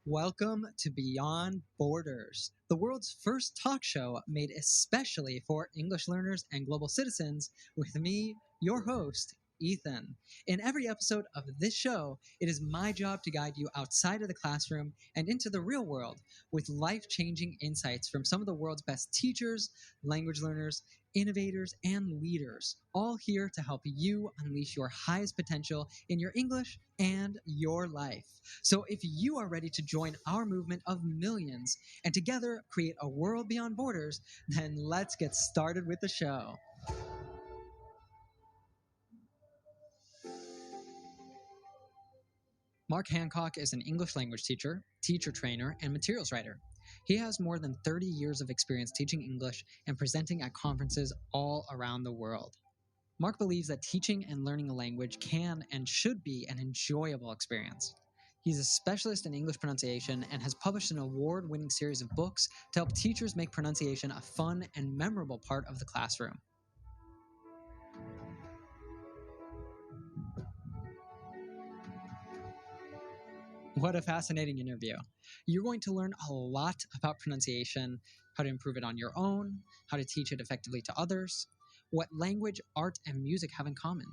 Welcome to Beyond Borders, the world's first talk show made especially for English learners and global citizens, with me, your host, Ethan. In every episode of this show, it is my job to guide you outside of the classroom and into the real world with life changing insights from some of the world's best teachers, language learners, innovators, and leaders, all here to help you unleash your highest potential in your English and your life. So if you are ready to join our movement of millions and together create a world beyond borders, then let's get started with the show. Mark Hancock is an English language teacher, teacher trainer, and materials writer. He has more than 30 years of experience teaching English and presenting at conferences all around the world. Mark believes that teaching and learning a language can and should be an enjoyable experience. He's a specialist in English pronunciation and has published an award-winning series of books to help teachers make pronunciation a fun and memorable part of the classroom. What a fascinating interview. You're going to learn a lot about pronunciation, how to improve it on your own, how to teach it effectively to others, what language, art, and music have in common,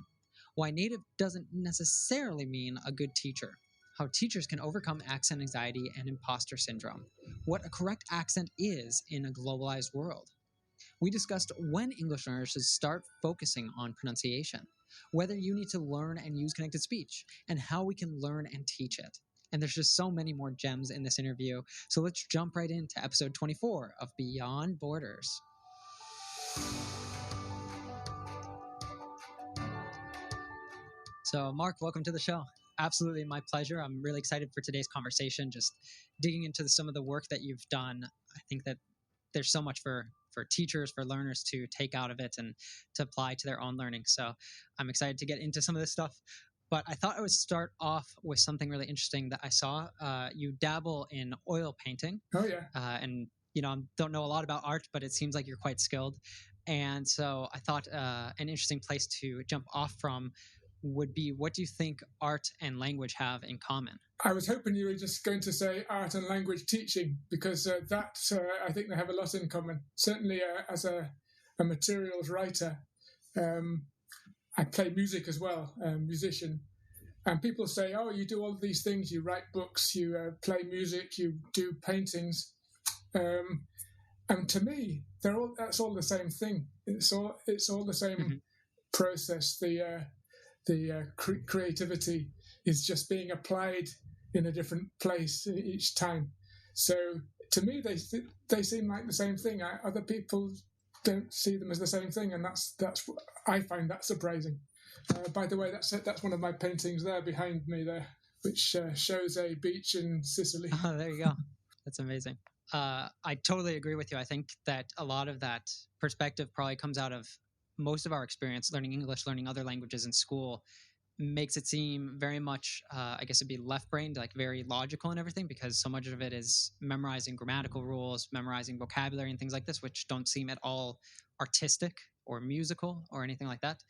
why native doesn't necessarily mean a good teacher, how teachers can overcome accent anxiety and imposter syndrome, what a correct accent is in a globalized world. We discussed when English learners should start focusing on pronunciation, whether you need to learn and use connected speech, and how we can learn and teach it. And there's just so many more gems in this interview. So let's jump right into episode 24 of Beyond Borders. So, Mark, welcome to the show. Absolutely my pleasure. I'm really excited for today's conversation, just digging into some of the work that you've done. I think that there's so much for teachers, for learners to take out of it and to apply to their own learning. So I'm excited to get into some of this stuff. But I thought I would start off with something really interesting that I saw. You dabble in oil painting. Oh, yeah. And, I don't know a lot about art, but it seems like you're quite skilled. And so I thought an interesting place to jump off from would be, what do you think art and language have in common? I was hoping you were just going to say art and language teaching, because I think they have a lot in common. Certainly as a materials writer, I play music as well, musician. And people say, oh, you do all of these things, you write books, you play music, you do paintings. And to me, that's all the same thing. It's all the same process. The creativity is just being applied in a different place each time. So to me, they seem like the same thing. Other people don't see them as the same thing, and that's I find that surprising. By the way, that's one of my paintings there behind me there, which shows a beach in Sicily. Oh, there you go. That's amazing. I totally agree with you. I think that a lot of that perspective probably comes out of most of our experience learning English, learning other languages in school, makes it seem very much, I guess it'd be left-brained, like very logical and everything, because so much of it is memorizing grammatical rules, memorizing vocabulary and things like this, which don't seem at all artistic or musical or anything like that.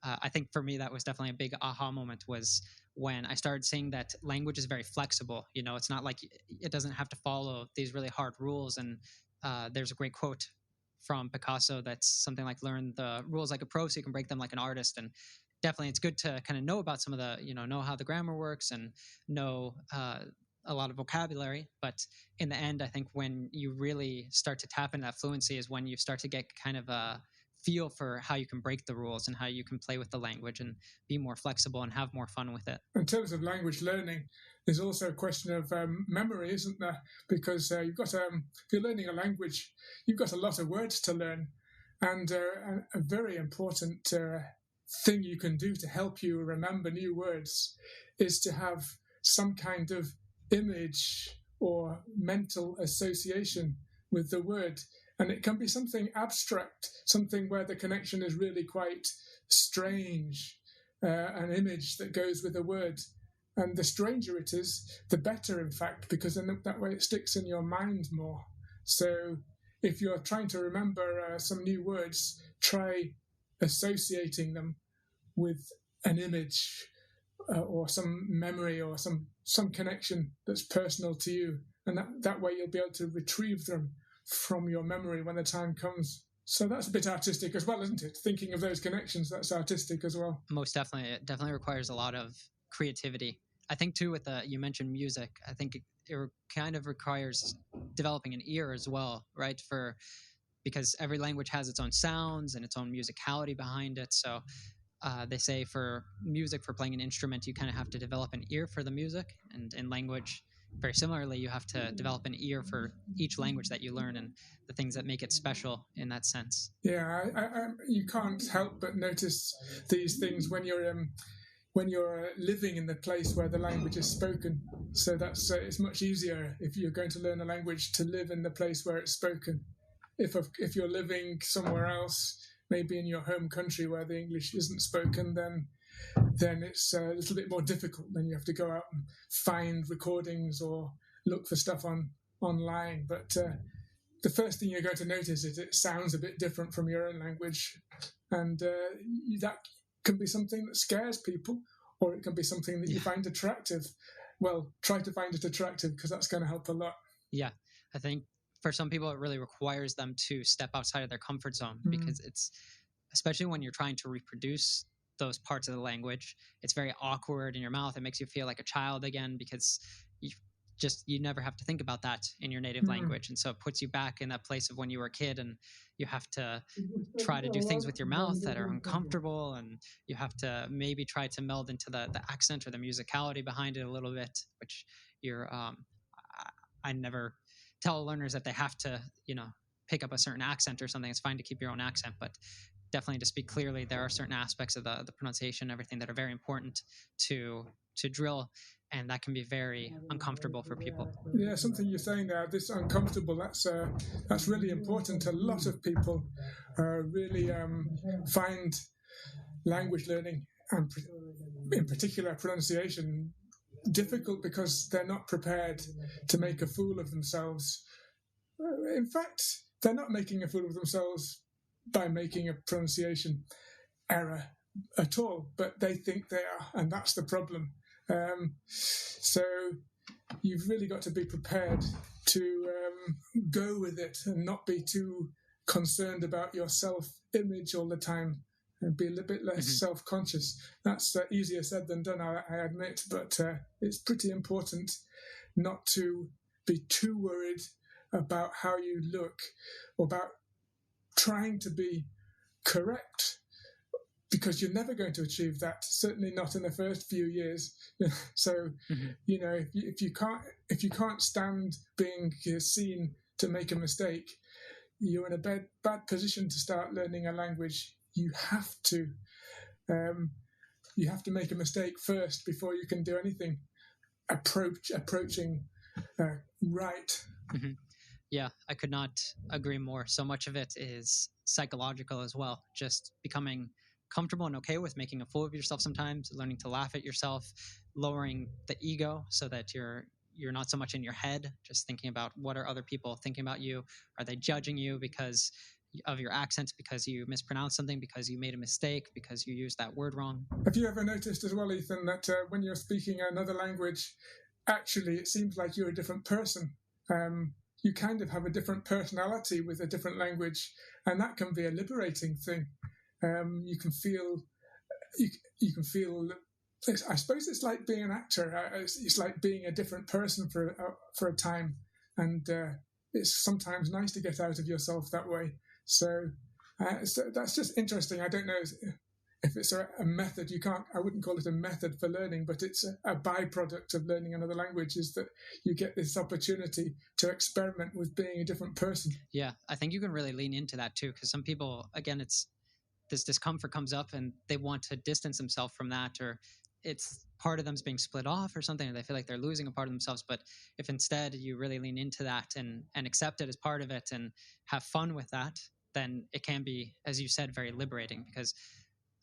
I think for me, that was definitely a big aha moment, was when I started seeing that language is very flexible. It's not like it doesn't have to follow these really hard rules. And there's a great quote from Picasso that's something like, learn the rules like a pro so you can break them like an artist. And definitely it's good to kind of know about some of the, know how the grammar works and know a lot of vocabulary. But in the end, I think when you really start to tap into that fluency is when you start to get kind of a feel for how you can break the rules and how you can play with the language and be more flexible and have more fun with it. In terms of language learning, there's also a question of memory, isn't there? Because you've got if you're learning a language, you've got a lot of words to learn, and a very important thing you can do to help you remember new words is to have some kind of image or mental association with the word. And it can be something abstract, something where the connection is really quite strange, an image that goes with a word. And the stranger it is, the better, in fact, because then that way it sticks in your mind more. So if you're trying to remember some new words, try associating them with an image or some memory or some some connection that's personal to you, and that way you'll be able to retrieve them from your memory when the time comes. So that's a bit artistic as well, isn't it? Thinking of those connections, that's artistic as well. Most definitely. It definitely requires a lot of creativity. I think too, with you mentioned music, I think it kind of requires developing an ear as well, right? Because every language has its own sounds and its own musicality behind it. So they say for music, for playing an instrument, you kind of have to develop an ear for the music, and in language, very similarly, you have to develop an ear for each language that you learn and the things that make it special in that sense. Yeah, you can't help but notice these things when you're living in the place where the language is spoken. So that's it's much easier if you're going to learn a language to live in the place where it's spoken. If you're living somewhere else, maybe in your home country where the English isn't spoken, then it's a little bit more difficult. Then you have to go out and find recordings or look for stuff online. But the first thing you're going to notice is it sounds a bit different from your own language, and that can be something that scares people, or it can be something that you find attractive. Well, try to find it attractive, because that's going to help a lot. Yeah, I think for some people it really requires them to step outside of their comfort zone, because it's, especially when you're trying to reproduce those parts of the language, it's very awkward in your mouth. It makes you feel like a child again, because you never have to think about that in your native language. And so it puts you back in that place of when you were a kid, and you have to try to do things with your mouth that are uncomfortable, and you have to maybe try to meld into the accent or the musicality behind it a little bit, which I never tell learners that they have to, pick up a certain accent or something. It's fine to keep your own accent, but definitely to speak clearly, there are certain aspects of the pronunciation, everything that are very important to drill, and that can be very uncomfortable for people. Yeah, something you're saying there, this uncomfortable, that's really important. A lot of people really find language learning, and in particular pronunciation, difficult because they're not prepared to make a fool of themselves. In fact, they're not making a fool of themselves by making a pronunciation error at all, but they think they are, and that's the problem. So you've really got to be prepared to go with it and not be too concerned about your self-image all the time, and be a little bit less self-conscious. That's easier said than done, I admit, but it's pretty important not to be too worried about how you look, or about trying to be correct, because you're never going to achieve that, certainly not in the first few years. So, if you can't stand being seen to make a mistake, you're in a bad position to start learning a language. You have to make a mistake first before you can do anything approaching right. Yeah, I could not agree more. So much of it is psychological as well. Just becoming comfortable and okay with making a fool of yourself sometimes, learning to laugh at yourself, lowering the ego so that you're not so much in your head, just thinking about what are other people thinking about you. Are they judging you because of your accent, because you mispronounced something, because you made a mistake, because you used that word wrong? Have you ever noticed as well, Ethan, that when you're speaking another language, actually it seems like you're a different person? You kind of have a different personality with a different language, and that can be a liberating thing. You can feel. I suppose it's like being an actor. It's like being a different person for a time, and it's sometimes nice to get out of yourself that way. So that's just interesting. I don't know if it's a method. I wouldn't call it a method for learning, but it's a byproduct of learning another language, is that you get this opportunity to experiment with being a different person. Yeah, I think you can really lean into that too, because some people, again, it's this discomfort comes up and they want to distance themselves from that, or it's part of them's being split off or something, or they feel like they're losing a part of themselves. But if instead you really lean into that and accept it as part of it and have fun with that, then it can be, as you said, very liberating. Because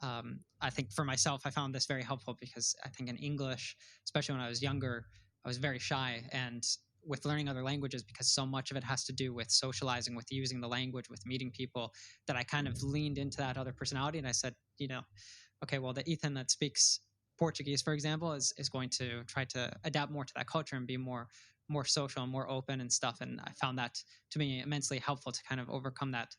I think for myself, I found this very helpful, because I think in English, especially when I was younger, I was very shy. And with learning other languages, because so much of it has to do with socializing, with using the language, with meeting people, that I kind of leaned into that other personality. And I said, okay, well, the Ethan that speaks Portuguese, for example, is going to try to adapt more to that culture and be more social and more open and stuff. And I found that to be immensely helpful to kind of overcome that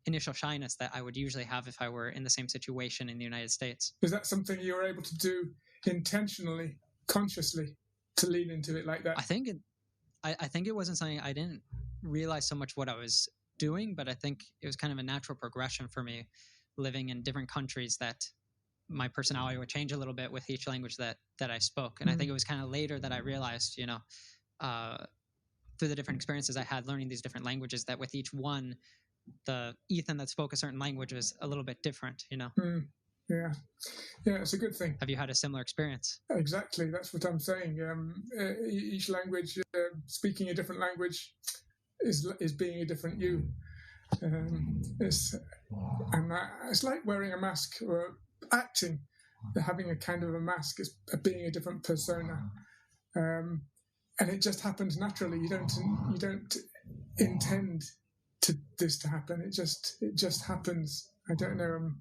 initial shyness that I would usually have if I were in the same situation in the United States. Is that something you were able to do intentionally, consciously, to lean into it like that? I think it wasn't something I didn't realize so much what I was doing, but I think it was kind of a natural progression for me living in different countries that my personality would change a little bit with each language that I spoke. And I think it was kind of later that I realized, through the different experiences I had learning these different languages, that with each one, the Ethan that spoke a certain language was a little bit different, Yeah, it's a good thing. Have you had a similar experience? Exactly, that's what I'm saying. Each language, speaking a different language, is being a different you. It's like wearing a mask or acting. Having a kind of a mask is being a different persona, and it just happens naturally. You don't intend this to happen. It just happens. I don't know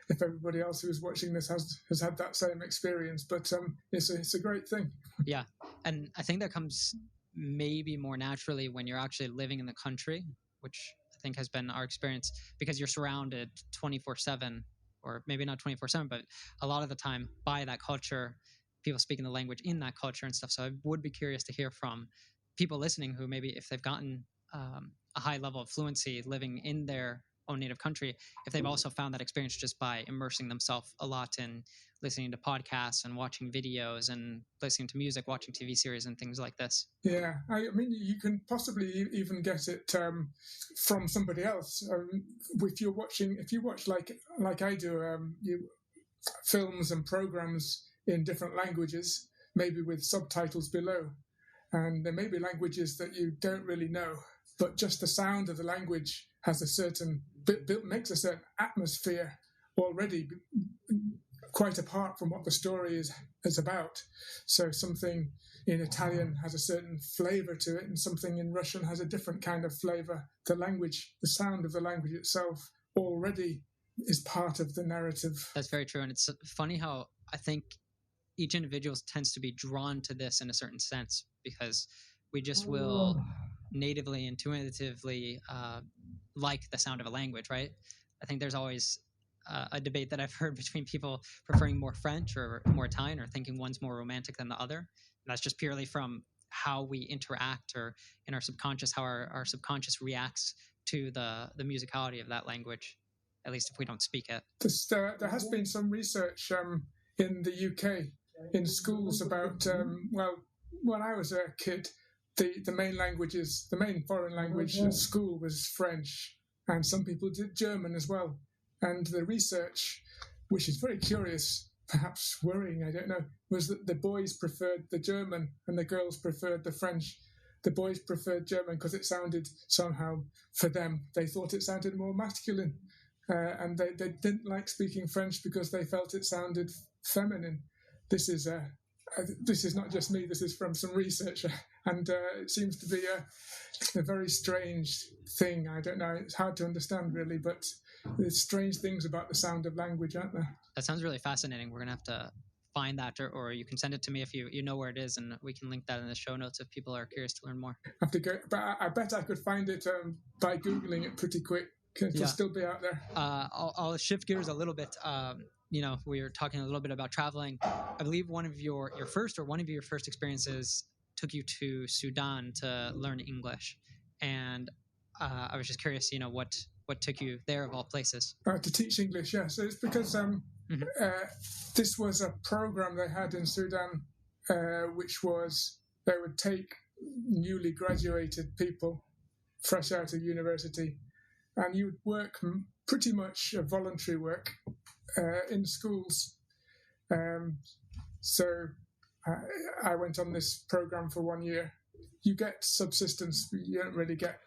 if everybody else who's watching this has had that same experience, but it's a great thing. Yeah, and I think that comes maybe more naturally when you're actually living in the country, which I think has been our experience, because you're surrounded 24/7, or maybe not 24/7, but a lot of the time by that culture, people speaking the language in that culture and stuff. So I would be curious to hear from people listening who maybe if they've gotten a high level of fluency living in their own native country, if they've also found that experience just by immersing themselves a lot in listening to podcasts and watching videos and listening to music, watching TV series and things like this. Yeah, I mean, you can possibly even get it from somebody else. If you watch like I do, films and programs in different languages, maybe with subtitles below, and there may be languages that you don't really know, but just the sound of the language has a certain makes a certain atmosphere already, quite apart from what the story is about. So something in Italian has a certain flavor to it, and something in Russian has a different kind of flavor. The language, the sound of the language itself already is part of the narrative. That's very true. And it's funny how I think each individual tends to be drawn to this in a certain sense, because we just will natively, intuitively like the sound of a language, right? I think there's always a debate that I've heard between people preferring more French or more Italian, or thinking one's more romantic than the other. And that's just purely from how we interact, or in our subconscious, how our subconscious reacts to the musicality of that language, at least if we don't speak it. There has been some research in the UK in schools about, when I was a kid, the main foreign language at school was French, and some people did German as well. And the research, which is very curious, perhaps worrying, I don't know, was that the boys preferred the German and the girls preferred the French. The boys preferred German because it sounded somehow, for them, they thought it sounded more masculine. And they didn't like speaking French because they felt it sounded feminine. This is not just me, this is from some research, and it seems to be a very strange thing. I don't know, it's hard to understand really, but there's strange things about the sound of language, aren't there? That sounds really fascinating. We're going to have to find that, or you can send it to me if you know where it is, and we can link that in the show notes if people are curious to learn more. I have to go, but I bet I could find it by Googling it pretty quick. It'll still be out there. I'll shift gears a little bit. We were talking a little bit about traveling. I believe one of your first experiences took you to Sudan to learn English, and I was just curious, what took you there of all places? To teach English, yeah. So it's because this was a program they had in Sudan, which was they would take newly graduated people fresh out of university, and you would work pretty much voluntary work in schools. So I went on this program for 1 year. You get subsistence, but you don't really get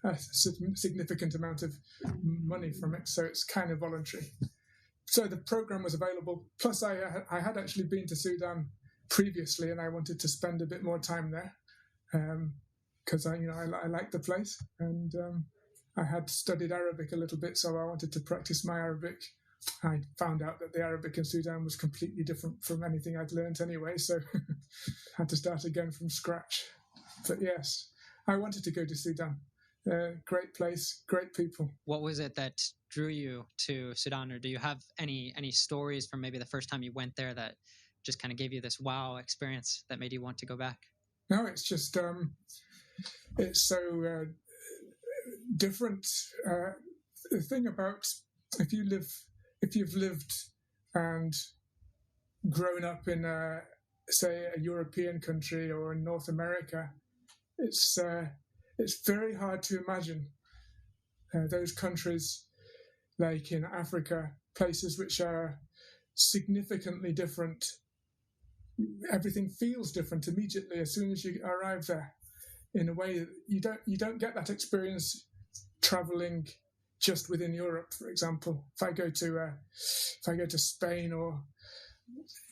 a significant amount of money from it, so it's kind of voluntary. So the program was available. Plus, I had actually been to Sudan previously, and I wanted to spend a bit more time there because I liked the place, and I had studied Arabic a little bit, so I wanted to practice my Arabic I found out that the Arabic in Sudan was completely different from anything I'd learnt anyway, so had to start again from scratch. But yes, I wanted to go to Sudan. Great place, great people. What was it that drew you to Sudan, or do you have any stories from maybe the first time you went there that just kind of gave you this wow experience that made you want to go back? No, it's just it's so different. The thing about if you've lived and grown up in say a European country or in North America, it's very hard to imagine those countries like in Africa, places which are significantly different. Everything feels different immediately as soon as you arrive there. In a way that you don't get that experience traveling just within Europe. For example, if I go to Spain or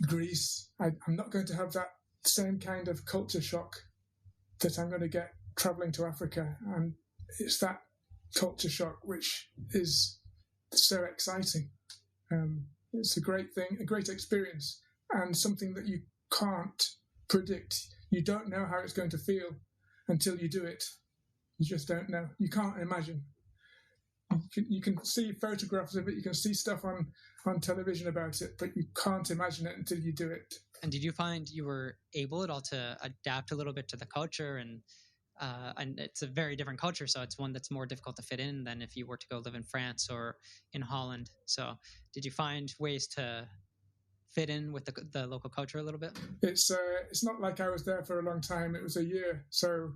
Greece, I'm not going to have that same kind of culture shock that I'm going to get traveling to Africa, and it's that culture shock which is so exciting. It's a great thing, a great experience, and something that you can't predict. You don't know how it's going to feel until you do it. You just don't know. You can't imagine. You can see photographs of it, you can see stuff on television about it, but you can't imagine it until you do it. And did you find you were able at all to adapt a little bit to the culture? And it's a very different culture, so it's one that's more difficult to fit in than if you were to go live in France or in Holland. So did you find ways to fit in with the local culture a little bit? It's not like I was there for a long time. It was a year, so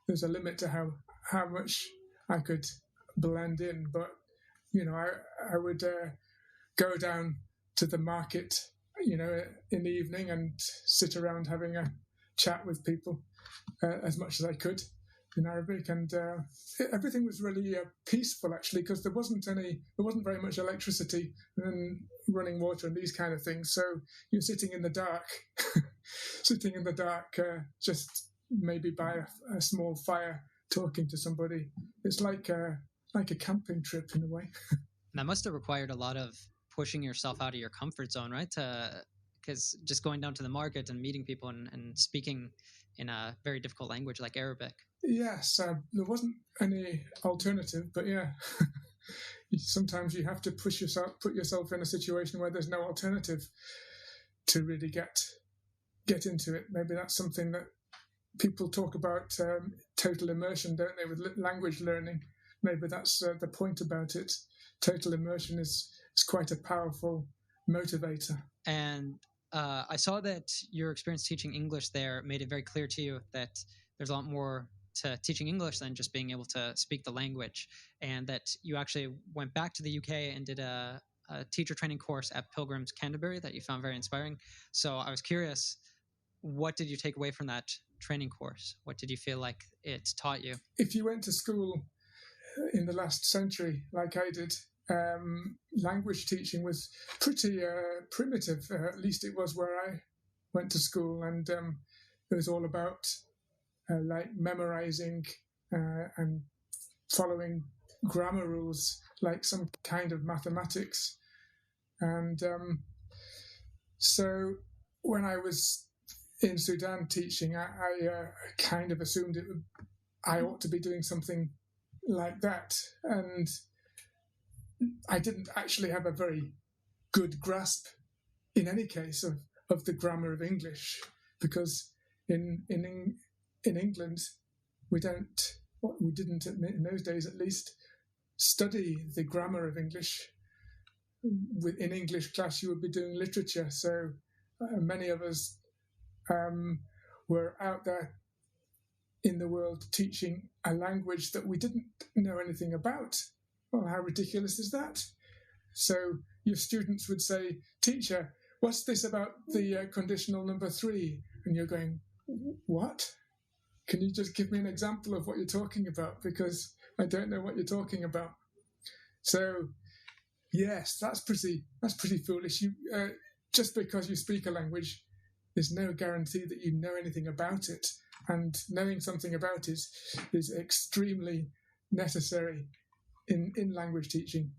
there's a limit to how much I could blend in. But I would go down to the market, in the evening and sit around having a chat with people as much as I could in Arabic, and everything was really peaceful actually, because there wasn't very much electricity and running water and these kind of things. So you're sitting in the dark, just maybe by a small fire, talking to somebody. It's like a camping trip in a way. That must have required a lot of pushing yourself out of your comfort zone, right? Because just going down to the market and meeting people and speaking in a very difficult language like Arabic. Yes, there wasn't any alternative, but yeah, sometimes you have to put yourself in a situation where there's no alternative to really get into it. Maybe that's something that people talk about, total immersion, don't they, with language learning? Maybe that's the point about it. Total immersion is quite a powerful motivator. And I saw that your experience teaching English there made it very clear to you that there's a lot more to teaching English than just being able to speak the language, and that you actually went back to the UK and did a teacher training course at Pilgrim's Canterbury that you found very inspiring. So I was curious, what did you take away from that training course? What did you feel like it taught you? If you went to school in the last century, like I did, language teaching was pretty primitive. At least it was where I went to school, and it was all about like memorizing and following grammar rules, like some kind of mathematics. And so when I was in Sudan teaching, I kind of assumed I ought to be doing something like that, and I didn't actually have a very good grasp, in any case, of the grammar of English, because in England we didn't in those days at least study the grammar of English. In English class you would be doing literature, so many of us were out there in the world teaching a language that we didn't know anything about. Well, how ridiculous is that? So your students would say, "Teacher, what's this about the conditional number 3?" And you're going, "What? Can you just give me an example of what you're talking about? Because I don't know what you're talking about." So yes, that's pretty foolish. You just because you speak a language, there's no guarantee that you know anything about it. And knowing something about it is extremely necessary in language teaching.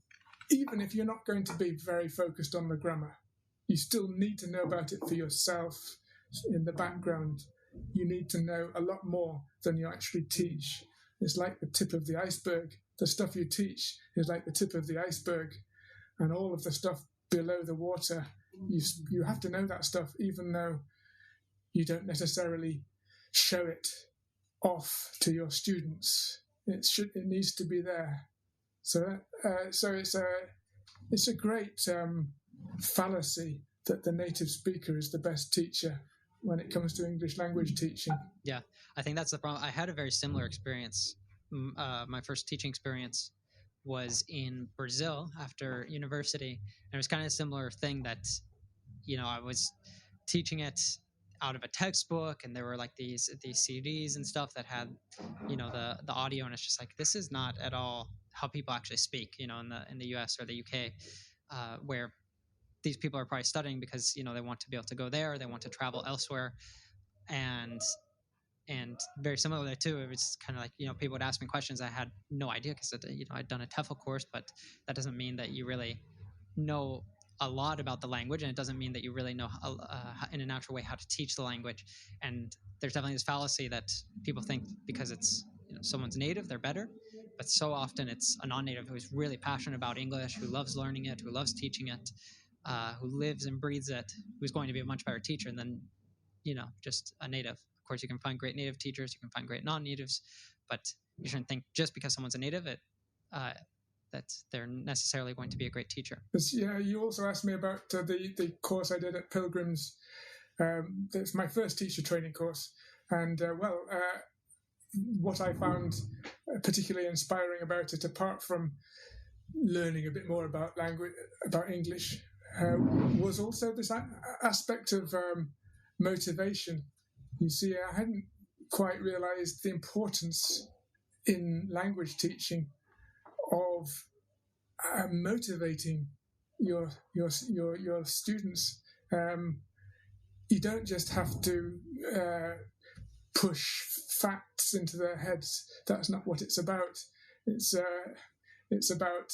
even if you're not going to be very focused on the grammar, you still need to know about it for yourself in the background. You need to know a lot more than you actually teach. It's like the tip of the iceberg. The stuff you teach is like the tip of the iceberg, and all of the stuff below the water, you have to know that stuff, even though you don't necessarily show it off to your students. It needs to be there. So it's a great fallacy that the native speaker is the best teacher when it comes to English language teaching. Yeah, I think that's the problem. I had a very similar experience. My first teaching experience was in Brazil after university, and it was kind of a similar thing that, I was teaching it out of a textbook, and there were like these CDs and stuff that had, the audio, and it's just like, this is not at all how people actually speak, in the US or the UK, where these people are probably studying because, they want to be able to go there, they want to travel elsewhere. And very similarly too, it was kind of like, people would ask me questions. I had no idea because, I'd done a TEFL course, but that doesn't mean that you really know a lot about the language, and it doesn't mean that you really know in a natural way how to teach the language. And there's definitely this fallacy that people think because it's someone's native, they're better, but so often it's a non-native who's really passionate about English, who loves learning it, who loves teaching it, who lives and breathes it, who's going to be a much better teacher than just a native. Of course, you can find great native teachers, you can find great non-natives, but you shouldn't think just because someone's a native that they're necessarily going to be a great teacher. Yeah, you also asked me about the course I did at Pilgrims. It's my first teacher training course, and what I found particularly inspiring about it, apart from learning a bit more about language, about English, was also this aspect of motivation. You see, I hadn't quite realized the importance in language teaching of motivating your students. You don't just have to push facts into their heads. That's not what it's about. It's about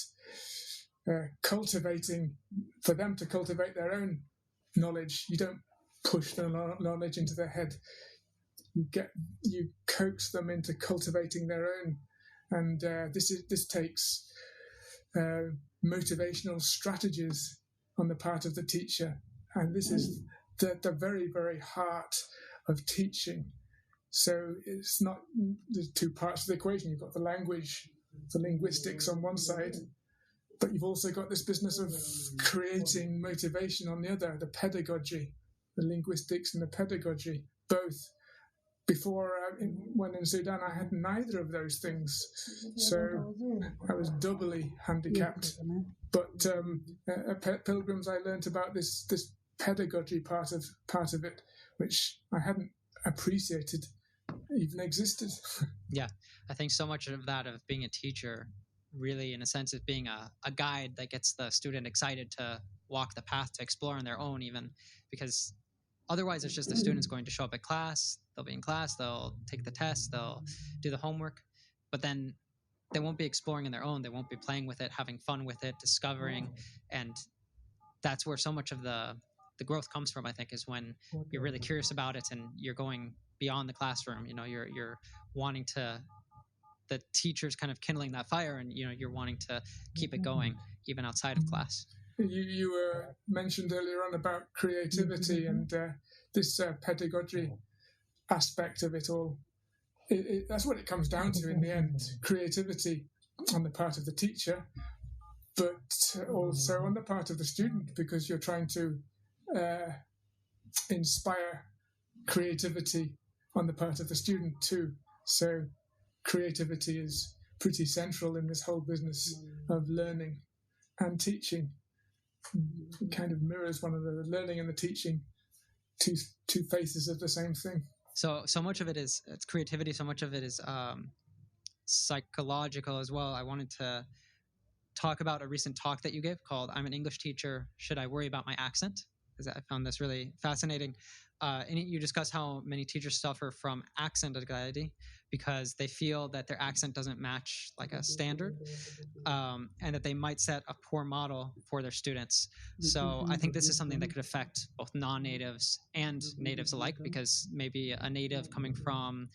cultivating, for them to cultivate their own knowledge. You don't push the knowledge into their head. You coax them into cultivating their own, and this takes motivational strategies on the part of the teacher, and this is the very, very heart of teaching. So it's not the two parts of the equation. You've got the language, the linguistics on one side, but you've also got this business of creating motivation on the other, the pedagogy, the linguistics and the pedagogy, both. Before, when in Sudan, I had neither of those things, so I was doubly handicapped. But at Pilgrims, I learnt about this pedagogy part of it, which I hadn't appreciated even existed. Yeah, I think so much of that, of being a teacher, really, in a sense, is being a guide that gets the student excited to walk the path to explore on their own, even because otherwise it's just the students going to show up at class, they'll be in class, they'll take the test, they'll do the homework, but then they won't be exploring on their own, they won't be playing with it, having fun with it, discovering. And that's where so much of the growth comes from, I think, is when you're really curious about it and you're going beyond the classroom. You're wanting to, the teacher's kind of kindling that fire, and you're wanting to keep it going even outside of class. You mentioned earlier on about creativity and this pedagogy aspect of it all. That's what it comes down to in the end, creativity on the part of the teacher, but also on the part of the student, because you're trying to inspire creativity on the part of the student too. So creativity is pretty central in this whole business of learning and teaching. It kind of mirrors one of the learning and the teaching, two faces of the same thing. So much of it's creativity, so much of it is psychological as well. I wanted to talk about a recent talk that you gave called "I'm an English Teacher, Should I Worry About My Accent?" Because I found this really fascinating. And you discuss how many teachers suffer from accent anxiety because they feel that their accent doesn't match like a standard, and that they might set a poor model for their students. So I think this is something that could affect both non-natives and natives alike, because maybe a native coming from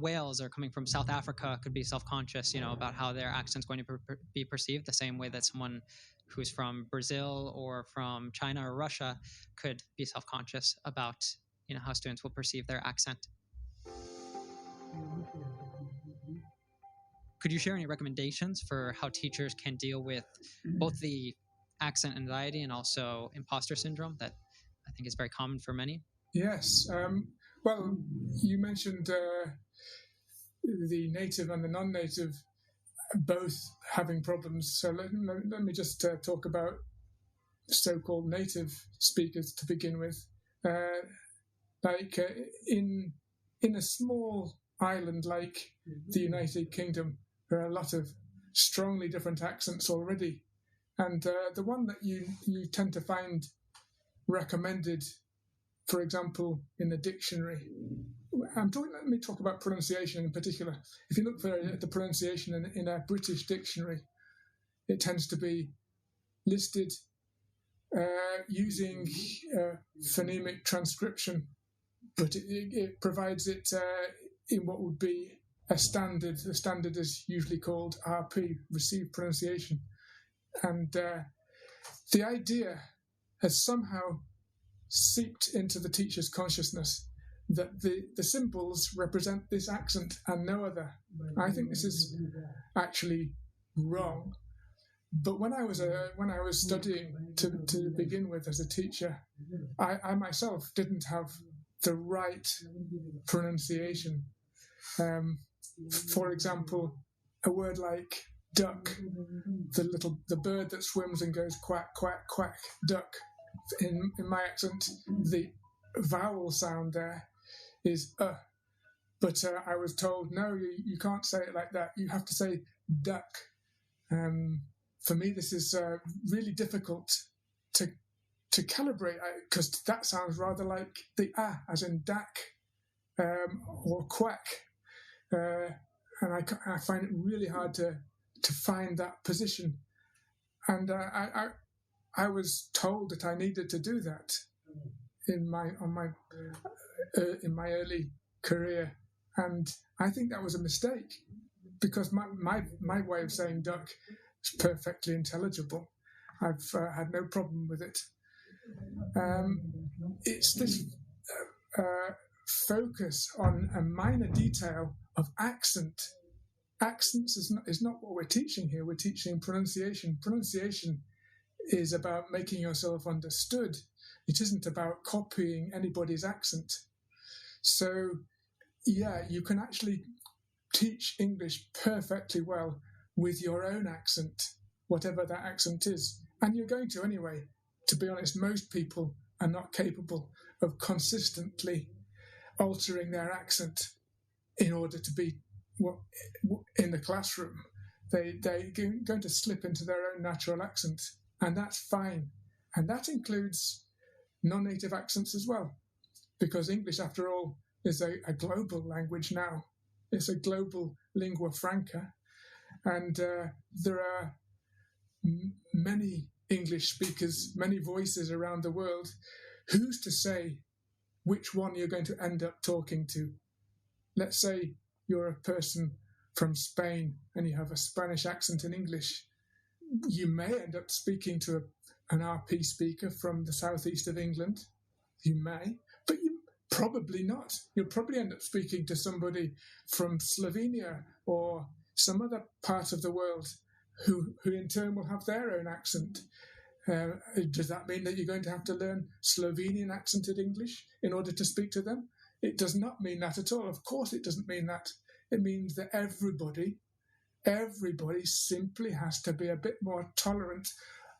Wales or coming from South Africa could be self-conscious, about how their accent's going to be perceived, the same way that someone who's from Brazil or from China or Russia could be self-conscious about how students will perceive their accent. Could you share any recommendations for how teachers can deal with both the accent anxiety and also imposter syndrome that I think is very common for many? Yes. Well, you mentioned the native and the non-native both having problems. So let me just talk about so-called native speakers to begin with. In a small island like the United Kingdom, there are a lot of strongly different accents already, and the one that you tend to find recommended, for example, in the dictionary. Let me talk about pronunciation in particular. If you look for the pronunciation in a British dictionary, it tends to be listed using phonemic transcription, but it provides it in what would be a standard. The standard is usually called RP, received pronunciation. And the idea has somehow seeped into the teacher's consciousness that the symbols represent this accent and no other. I think this is actually wrong. But when I was studying to begin with as a teacher, I myself didn't have the right pronunciation. For example, a word like duck, the bird that swims and goes quack, quack, quack, duck. In my accent, the vowel sound there is but I was told, no, you can't say it like that. You have to say duck. For me, this is really difficult to calibrate, because that sounds rather like the as in dak, or quack, and I find it really hard to find that position. And I was told that I needed to do that in my early career, and I think that was a mistake, because my way of saying duck is perfectly intelligible. I've had no problem with it. It's this focus on a minor detail of accent. Accents is not what we're teaching here. We're teaching pronunciation. Pronunciation is about making yourself understood. It isn't about copying anybody's accent. So, yeah, you can actually teach English perfectly well with your own accent, whatever that accent is. And you're going to anyway. To be honest, most people are not capable of consistently altering their accent in order to be in the classroom. They're going to slip into their own natural accent, and that's fine. And that includes non-native accents as well, because English, after all, is a global language now. It's a global lingua franca, and there are many English speakers, many voices around the world. Who's to say which one you're going to end up talking to? Let's say you're a person from Spain and you have a Spanish accent in English. You may end up speaking to an RP speaker from the southeast of England. You may, but you probably not. You'll probably end up speaking to somebody from Slovenia or some other part of the world who in turn will have their own accent. Does that mean that you're going to have to learn Slovenian accented English in order to speak to them? It does not mean that at all. Of course it doesn't mean that. It means that everybody simply has to be a bit more tolerant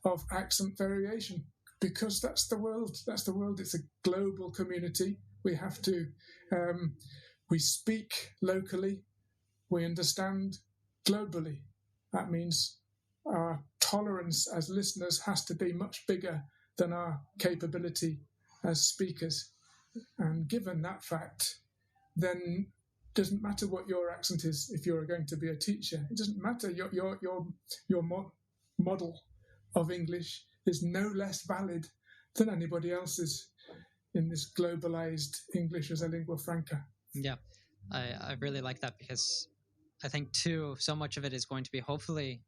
of accent variation, because that's the world. That's the world. It's a global community. We have to, we speak locally, we understand globally. That means our tolerance as listeners has to be much bigger than our capability as speakers. And given that fact, then doesn't matter what your accent is if you're going to be a teacher. It doesn't matter. Your model of English is no less valid than anybody else's in this globalized English as a lingua franca. Yeah, I really like that, because I think too, so much of it is going to be, hopefully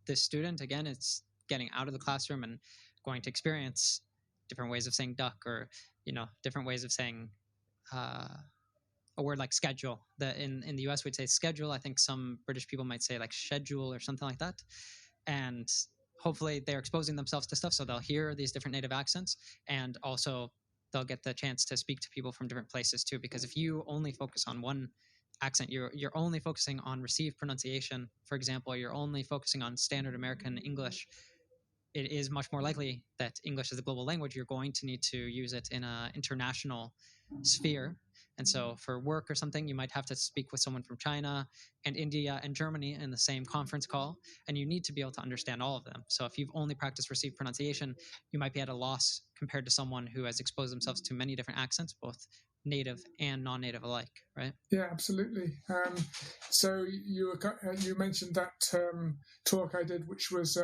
this student, again, it's getting out of the classroom and going to experience different ways of saying duck, or, different ways of saying a word like schedule. That in the US we'd say schedule. I think some British people might say like schedule or something like that. And hopefully they're exposing themselves to stuff, so they'll hear these different native accents, and also they'll get the chance to speak to people from different places too. Because if you only focus on one accent, you're only focusing on received pronunciation, for example, you're only focusing on standard American English, it is much more likely that English is a global language. You're going to need to use it in an international sphere. And so for work or something, you might have to speak with someone from China and India and Germany in the same conference call, and you need to be able to understand all of them. So if you've only practiced received pronunciation, you might be at a loss compared to someone who has exposed themselves to many different accents, both native and non-native alike, right? Yeah, absolutely. So you mentioned that talk I did, which was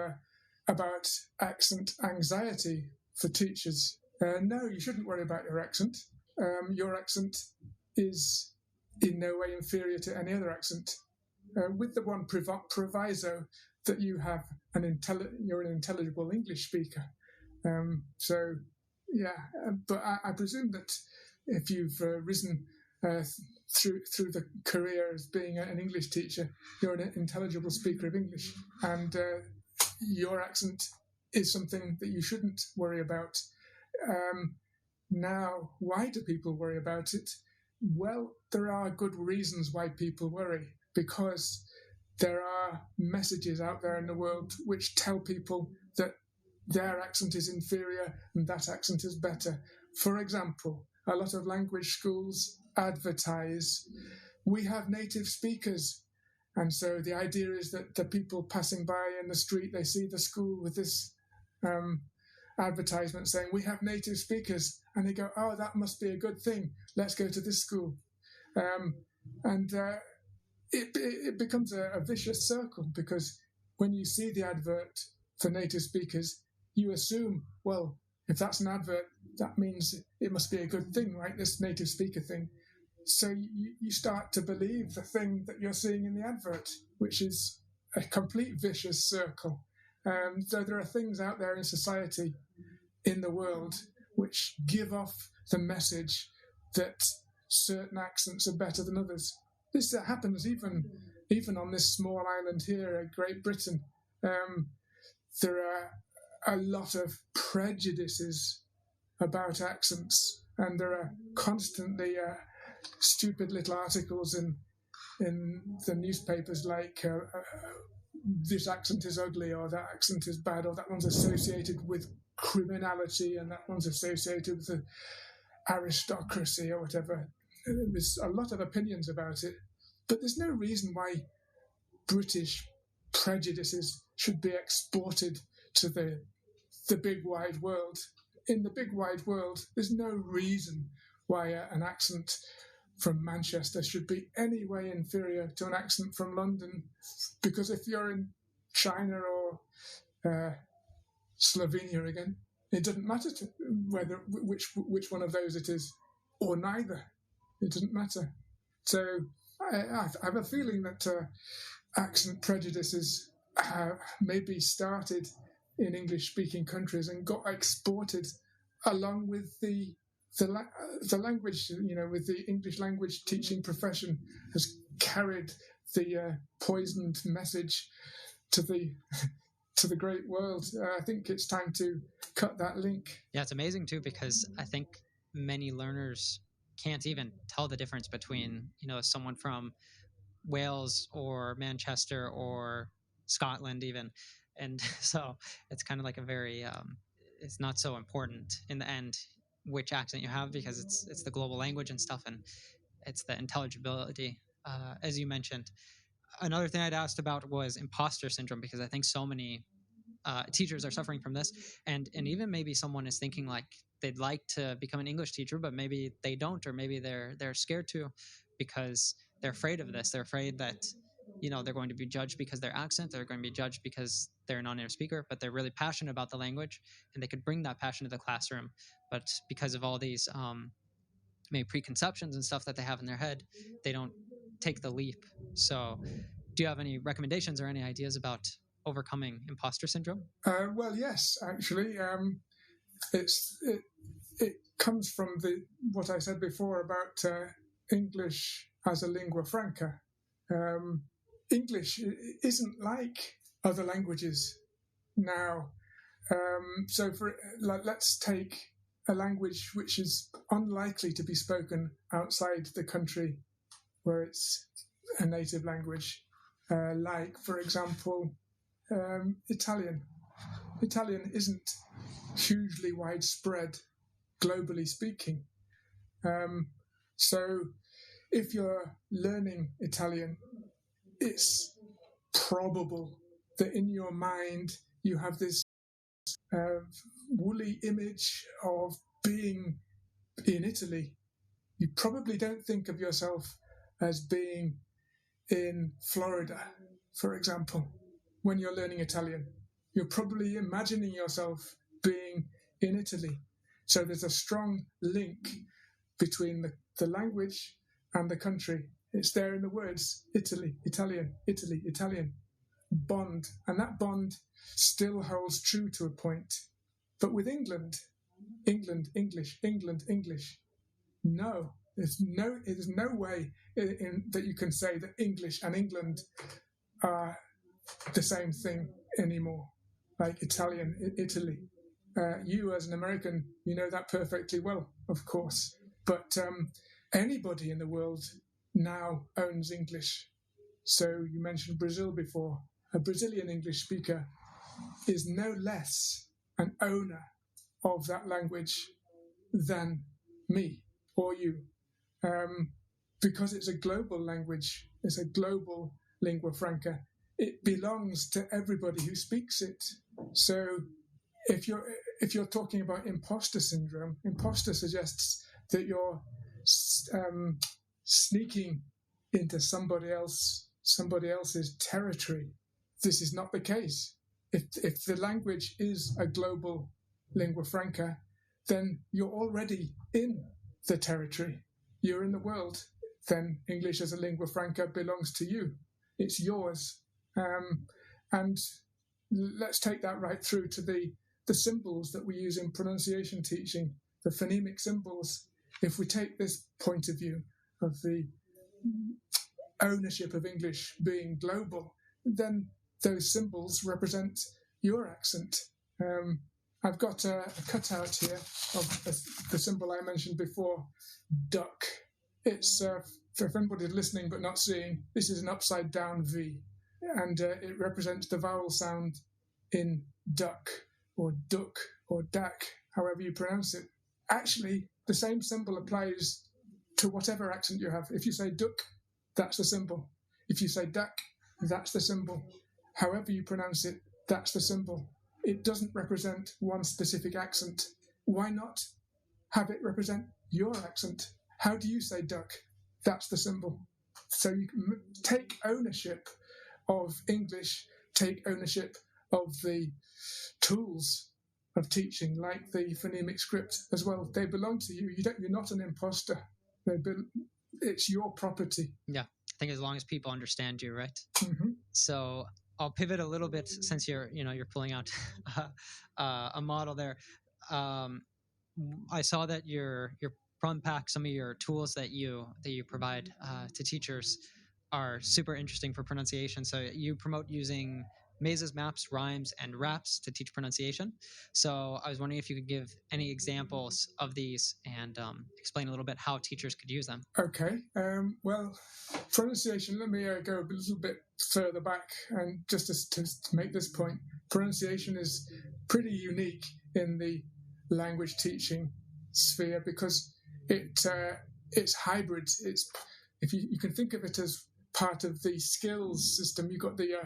about accent anxiety for teachers. No, you shouldn't worry about your accent. Your accent is in no way inferior to any other accent, with the one proviso that you're an intelligible English speaker. So, yeah, but I presume that if you've risen through the career as being an English teacher, you're an intelligible speaker of English, and your accent is something that you shouldn't worry about. Now, why do people worry about it? Well, there are good reasons why people worry, because there are messages out there in the world which tell people that their accent is inferior and that accent is better. For example, a lot of language schools advertise, we have native speakers. And so the idea is that the people passing by in the street, they see the school with this advertisement saying, we have native speakers. And they go, oh, that must be a good thing. Let's go to this school. It becomes a vicious circle, because when you see the advert for native speakers, you assume, well, if that's an advert, that means it must be a good thing, right? This native speaker thing. So you start to believe the thing that you're seeing in the advert, which is a complete vicious circle. So there are things out there in society, in the world, which give off the message that certain accents are better than others. This happens even on this small island here, Great Britain. There are a lot of prejudices about accents, and there are constantly stupid little articles in the newspapers like this accent is ugly, or that accent is bad, or that one's associated with criminality, and that one's associated with the aristocracy, or whatever. There's a lot of opinions about it, but there's no reason why British prejudices should be exported to the big wide world. In the big wide world, there's no reason why an accent from Manchester should be any way inferior to an accent from London, because if you're in China or Slovenia again, it doesn't matter which one of those it is, or neither. It doesn't matter. So I have a feeling that accent prejudices maybe started in English-speaking countries and got exported along with the language, with the English language teaching profession has carried the poisoned message to the great world. I think it's time to cut that link. Yeah, it's amazing too, because I think many learners can't even tell the difference between, someone from Wales or Manchester or Scotland even. And so it's kind of like a very, it's not so important in the end which accent you have, because it's the global language and stuff, and it's the intelligibility, as you mentioned. Another thing I'd asked about was imposter syndrome, because I think so many teachers are suffering from this, and even maybe someone is thinking like they'd like to become an English teacher, but maybe they don't, or maybe they're scared to. because they're afraid of this. They're afraid that, they're going to be judged because their accent, they're going to be judged because they're a non-native speaker, but they're really passionate about the language and they could bring that passion to the classroom. But because of all these maybe preconceptions and stuff that they have in their head, they don't take the leap. So do you have any recommendations or any ideas about overcoming imposter syndrome? Well, yes, actually. It comes from what I said before about English as a lingua franca. English isn't like other languages now. So let's take a language which is unlikely to be spoken outside the country where it's a native language, like, for example, Italian. Italian isn't hugely widespread, globally speaking. So if you're learning Italian, it's probable that in your mind you have this woolly image of being in Italy. You probably don't think of yourself as being in Florida, for example, when you're learning Italian. You're probably imagining yourself being in Italy. So there's a strong link between the language and the country. It's there in the words, Italy, Italian, Italy, Italian, bond. And that bond still holds true to a point. But with England, England, English, England, English, no. There's no way that you can say that English and England are the same thing anymore, like Italian, Italy. You, as an American, you know that perfectly well, of course. But anybody in the world now owns English. So you mentioned Brazil before. A Brazilian English speaker is no less an owner of that language than me or you. Because it's a global language, it's a global lingua franca. It belongs to everybody who speaks it. So if you're talking about imposter syndrome, imposter suggests that you're sneaking into somebody else's territory. This is not the case. If the language is a global lingua franca, then you're already in the territory. You're in the world. Then English as a lingua franca belongs to you. It's yours. And let's take that right through to the symbols that we use in pronunciation teaching, the phonemic symbols. If we take this point of view of the ownership of English being global, then those symbols represent your accent. I've got a cutout here of the symbol I mentioned before, duck. It's, for anybody listening but not seeing, this is an upside down V, and it represents the vowel sound in duck, or duck, or dak, however you pronounce it. Actually, the same symbol applies to whatever accent you have. If you say duck, that's the symbol. If you say duck, that's the symbol. However you pronounce it, that's the symbol. It doesn't represent one specific accent. Why not have it represent your accent? How do you say duck? That's the symbol. So you can take ownership of English, take ownership of the tools of teaching, like the phonemic script as well. They belong to you. You're not an imposter. It's your property. Yeah, I think as long as people understand you, right? Mm-hmm. So I'll pivot a little bit since you're pulling out a model there. I saw that your front pack, some of your tools that you provide to teachers are super interesting for pronunciation. So you promote using mazes, maps, rhymes, and raps to teach pronunciation. So I was wondering if you could give any examples of these and explain a little bit how teachers could use them. Okay. Well, pronunciation, let me go a little bit further back, and just to make this point, pronunciation is pretty unique in the language teaching sphere because it's hybrid. It's, if you can think of it as part of the skills system. You've got the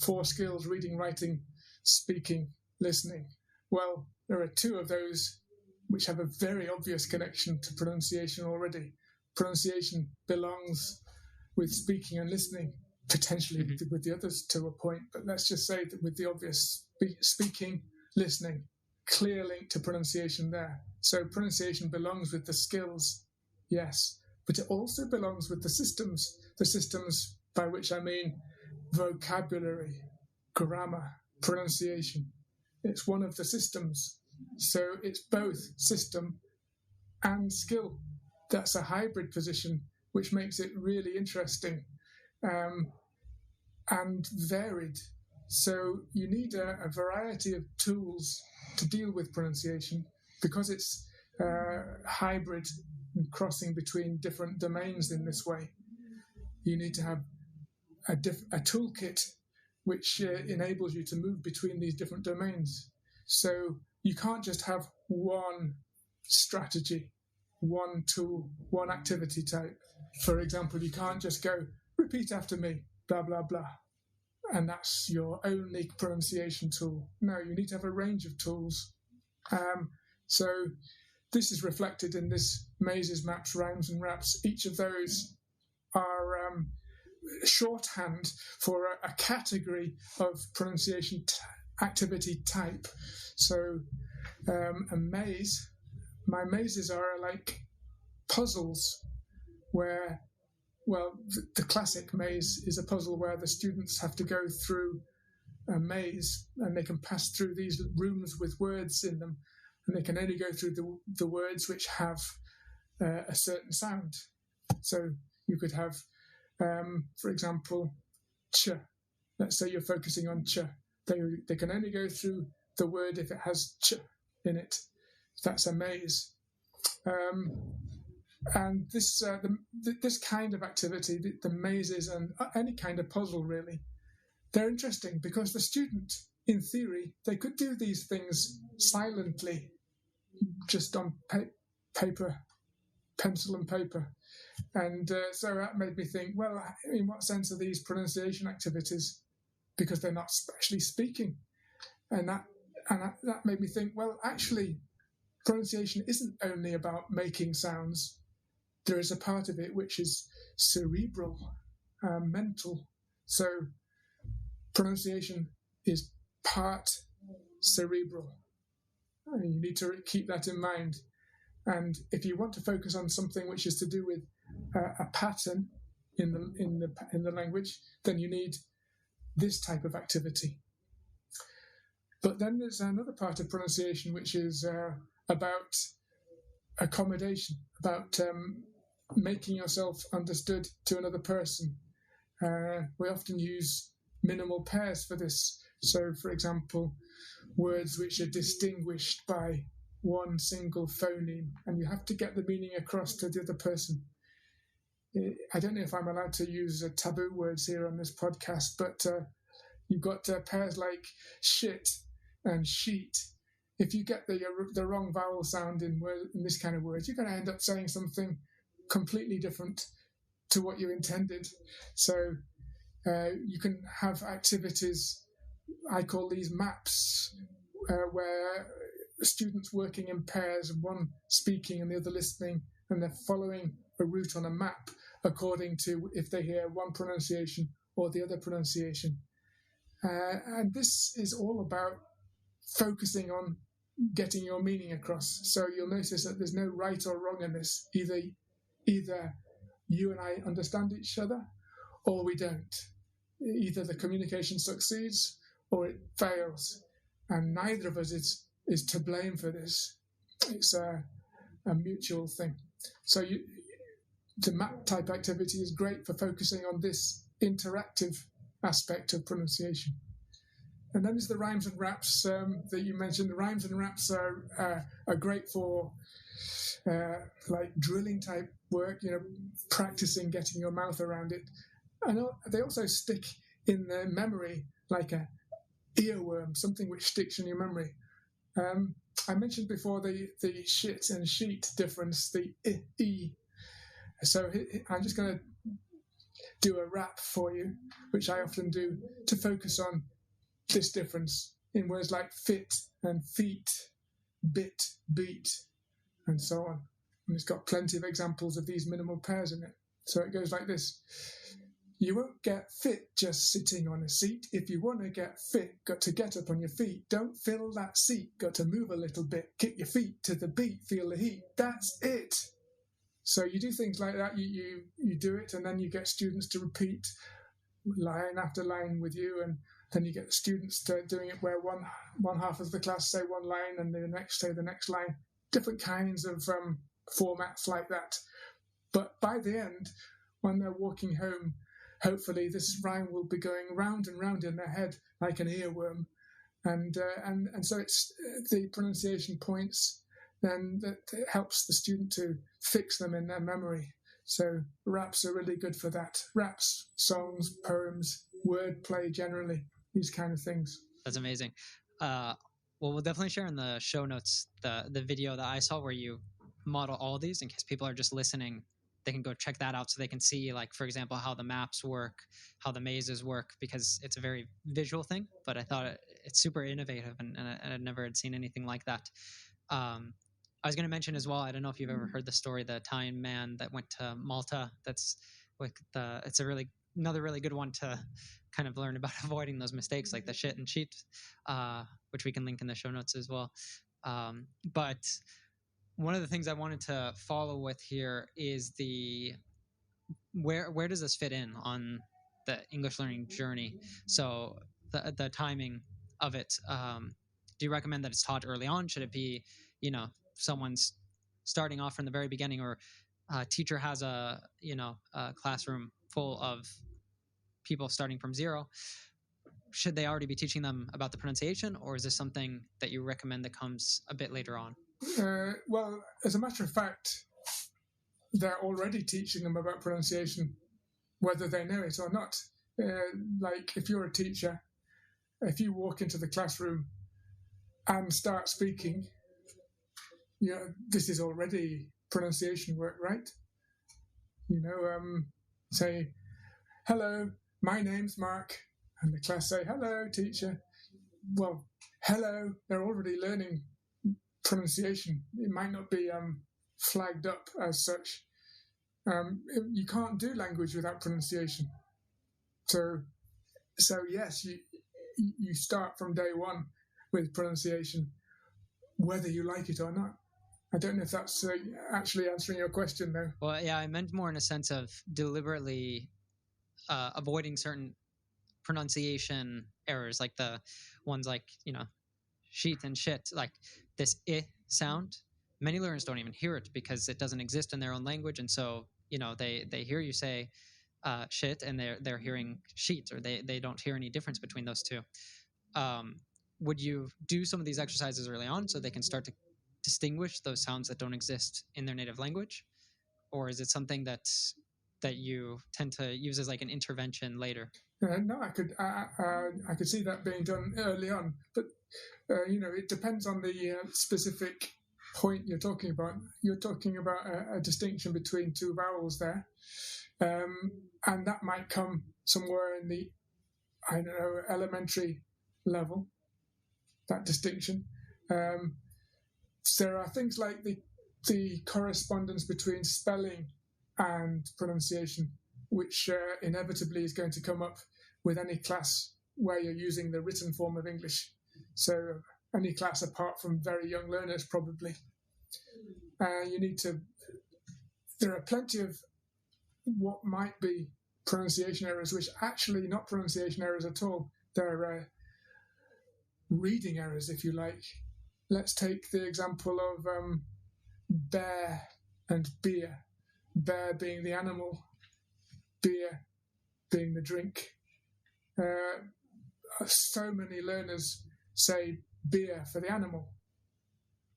4 skills: reading, writing, speaking, listening. Well, there are 2 of those which have a very obvious connection to pronunciation already. pronunciation belongs with speaking and listening, potentially with the others to a point, but let's just say that with the obvious speaking, listening, clear link to pronunciation there. So pronunciation belongs with the skills, yes, but it also belongs with the systems by which I mean vocabulary, grammar, pronunciation. It's one of the systems. So it's both system and skill. That's a hybrid position, which makes it really interesting and varied. So you need a variety of tools to deal with pronunciation because it's hybrid and crossing between different domains in this way. You need to have a toolkit which enables you to move between these different domains. So you can't just have one strategy, one tool, one activity type. For example, you can't just go, repeat after me, blah, blah, blah, and that's your only pronunciation tool. No, you need to have a range of tools. So this is reflected in this mazes, maps, rhymes, and raps. Each of those are shorthand for a category of pronunciation activity type. So a maze, my mazes are like puzzles where, well, the classic maze is a puzzle where the students have to go through a maze and they can pass through these rooms with words in them, and they can only go through the words which have a certain sound. So you could have, for example, ch. Let's say you're focusing on ch. They can only go through the word if it has ch in it. That's a maze. And this this kind of activity, the mazes and any kind of puzzle really, they're interesting because the student, in theory, they could do these things silently, just on paper, pencil and paper. And so that made me think, well, in what sense are these pronunciation activities? Because they're not actually speaking. And that made me think, well, actually, pronunciation isn't only about making sounds. There is a part of it which is cerebral, mental. So pronunciation is part cerebral. And you need to keep that in mind. And if you want to focus on something which is to do with a pattern in the language, then you need this type of activity. But then there's another part of pronunciation which is about accommodation, about making yourself understood to another person. We often use minimal pairs for this. So, for example, words which are distinguished by one single phoneme, and you have to get the meaning across to the other person. I don't know if I'm allowed to use taboo words here on this podcast, but you've got pairs like shit and sheet. If you get the wrong vowel sound in this kind of words, you're going to end up saying something completely different to what you intended. So you can have activities, I call these maps, where students working in pairs, one speaking and the other listening, and they're following a route on a map according to if they hear one pronunciation or the other pronunciation. And this is all about focusing on getting your meaning across. So you'll notice that there's no right or wrong in this. Either you and I understand each other, or we don't. Either the communication succeeds or it fails, and neither of us is to blame for this. It's a mutual thing. So the map type activity is great for focusing on this interactive aspect of pronunciation. And then there's the rhymes and raps that you mentioned. The rhymes and raps are great for like drilling type work, practicing getting your mouth around it. And they also stick in the memory like a earworm, something which sticks in your memory. I mentioned before the shit and sheet difference, the E. So I'm just going to do a rap for you, which I often do, to focus on this difference in words like fit and feet, bit, beat, and so on. And it's got plenty of examples of these minimal pairs in it. So it goes like this. You won't get fit just sitting on a seat. If you want to get fit, got to get up on your feet. Don't fill that seat, got to move a little bit. Kick your feet to the beat, feel the heat. That's it. So you do things like that. You do it, and then you get students to repeat line after line with you, and then you get students doing it where one half of the class say one line and the next say the next line. Different kinds of formats like that. But by the end, when they're walking home, hopefully this rhyme will be going round and round in their head like an earworm. And so it's the pronunciation points then that helps the student to fix them in their memory. So raps are really good for that. Raps, songs, poems, wordplay generally, these kind of things. That's amazing. Well, we'll definitely share in the show notes the video that I saw where you model all of these in case people are just listening. They can go check that out so they can see, like, for example, how the maps work, how the mazes work, because it's a very visual thing, but I thought it's super innovative, and I never had seen anything like that. I was going to mention as well, I don't know if you've ever heard the story, the Italian man that went to Malta. It's another really good one to kind of learn about avoiding those mistakes, like the shit and cheat, which we can link in the show notes as well. But one of the things I wanted to follow with here is where does this fit in on the English learning journey? So the timing of it. Do you recommend that it's taught early on? Should it be, someone's starting off from the very beginning, or a teacher has a classroom full of people starting from zero? Should they already be teaching them about the pronunciation, or is this something that you recommend that comes a bit later on? Well, as a matter of fact, they're already teaching them about pronunciation, whether they know it or not. Like if you're a teacher, if you walk into the classroom and start speaking, this is already pronunciation work, right? Say, hello, my name's Mark, and the class say, hello, teacher. Well, hello, they're already learning pronunciation. It might not be flagged up as such. You can't do language without pronunciation. So yes, you start from day one with pronunciation, whether you like it or not. I don't know if that's actually answering your question, though. Well, yeah, I meant more in a sense of deliberately avoiding certain pronunciation errors, like the ones like, sheet and shit, like this I sound. Many learners don't even hear it because it doesn't exist in their own language, and so they hear you say shit, and they're hearing sheet, or they don't hear any difference between those two. Would you do some of these exercises early on so they can start to distinguish those sounds that don't exist in their native language, or is it something that you tend to use as like an intervention later? No, I could see that being done early on, but it depends on the specific point you're talking about. You're talking about a distinction between two vowels there, and that might come somewhere in the elementary level. That distinction. There are things like the correspondence between spelling and pronunciation, which inevitably is going to come up with any class where you're using the written form of English. So any class apart from very young learners, probably. There are plenty of what might be pronunciation errors, which actually not pronunciation errors at all. They're reading errors, if you like. Let's take the example of bear and beer. Bear being the animal, beer being the drink. So many learners say beer for the animal.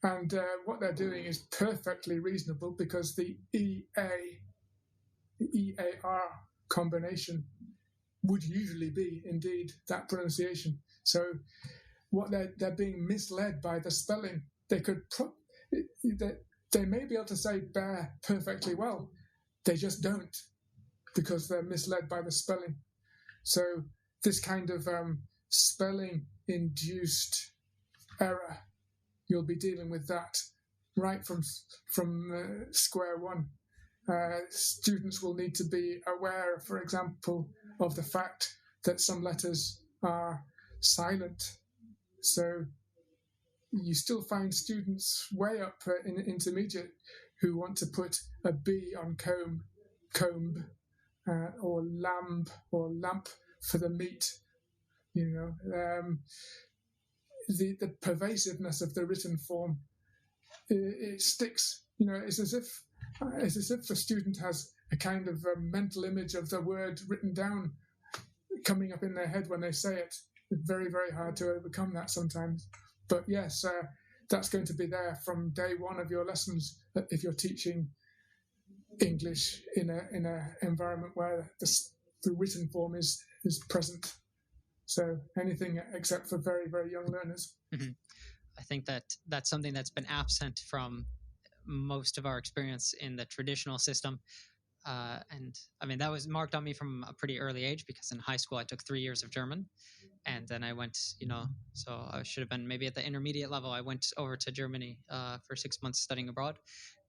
And what they're doing is perfectly reasonable, because the EA, the EAR combination would usually be indeed that pronunciation. So what they're being misled by the spelling. They may be able to say bear perfectly well. They just don't, because they're misled by the spelling. So this kind of spelling-induced error, you'll be dealing with that right from square one. Students will need to be aware, for example, of the fact that some letters are silent. So you still find students way up in intermediate who want to put a B on comb, or lamb or lamp for the meat. The pervasiveness of the written form, it sticks. It's as if the student has a kind of a mental image of the word written down coming up in their head when they say it. It's very, very hard to overcome that sometimes. But yes, that's going to be there from day one of your lessons if you're teaching English in a environment where the written form is present. So anything except for very, very young learners. Mm-hmm. I think that's something that's been absent from most of our experience in the traditional system. And I mean, that was marked on me from a pretty early age, because in high school I took 3 years of German. And then I went, so I should have been maybe at the intermediate level. I went over to Germany for 6 months studying abroad.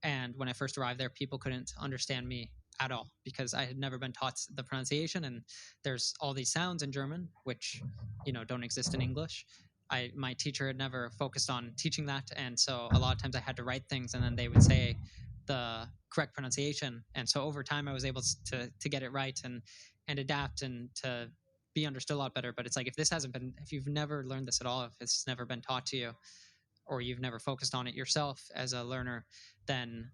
And when I first arrived there, people couldn't understand me at all, because I had never been taught the pronunciation. And there's all these sounds in German, which, don't exist in English. My teacher had never focused on teaching that. And so a lot of times I had to write things, and then they would say the correct pronunciation. And so over time I was able to get it right and adapt and to be understood a lot better. But it's like, if you've never learned this at all, if it's never been taught to you, or you've never focused on it yourself as a learner, then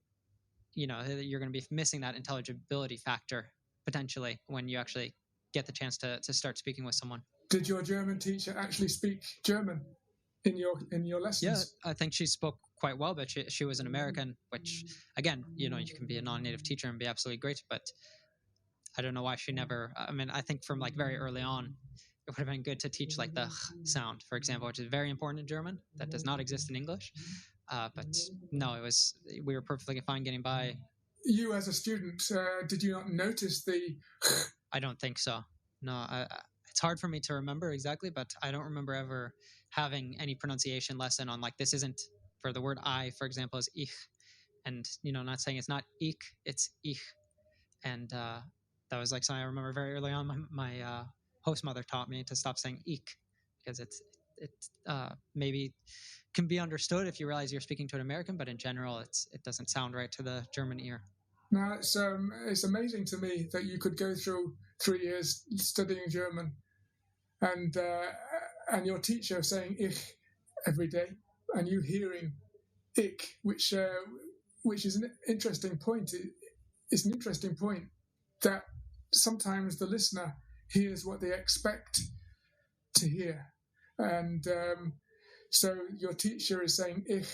you're going to be missing that intelligibility factor potentially when you actually get the chance to start speaking with someone. Did your German teacher actually speak German in your lessons? Yeah, I think she spoke quite well, but she was an American, which again, you can be a non-native teacher and be absolutely great, but I don't know why she never. I mean, I think from like very early on, it would have been good to teach like the sound, for example, which is very important in German. That does not exist in English. But no, we were perfectly fine getting by. You as a student, did you not notice the? I don't think so. No, it's hard for me to remember exactly, but I don't remember ever having any pronunciation lesson on like, this isn't, for the word I, for example, is ich. And, not saying it's not ich, it's ich. And that was like something I remember very early on. My host mother taught me to stop saying ich, because it maybe can be understood if you realize you're speaking to an American, but in general, it doesn't sound right to the German ear. Now, it's amazing to me that you could go through 3 years studying German, and your teacher saying ich every day, and you hearing ich, which is an interesting point. It's an interesting point that sometimes the listener hears what they expect to hear, and so your teacher is saying ich,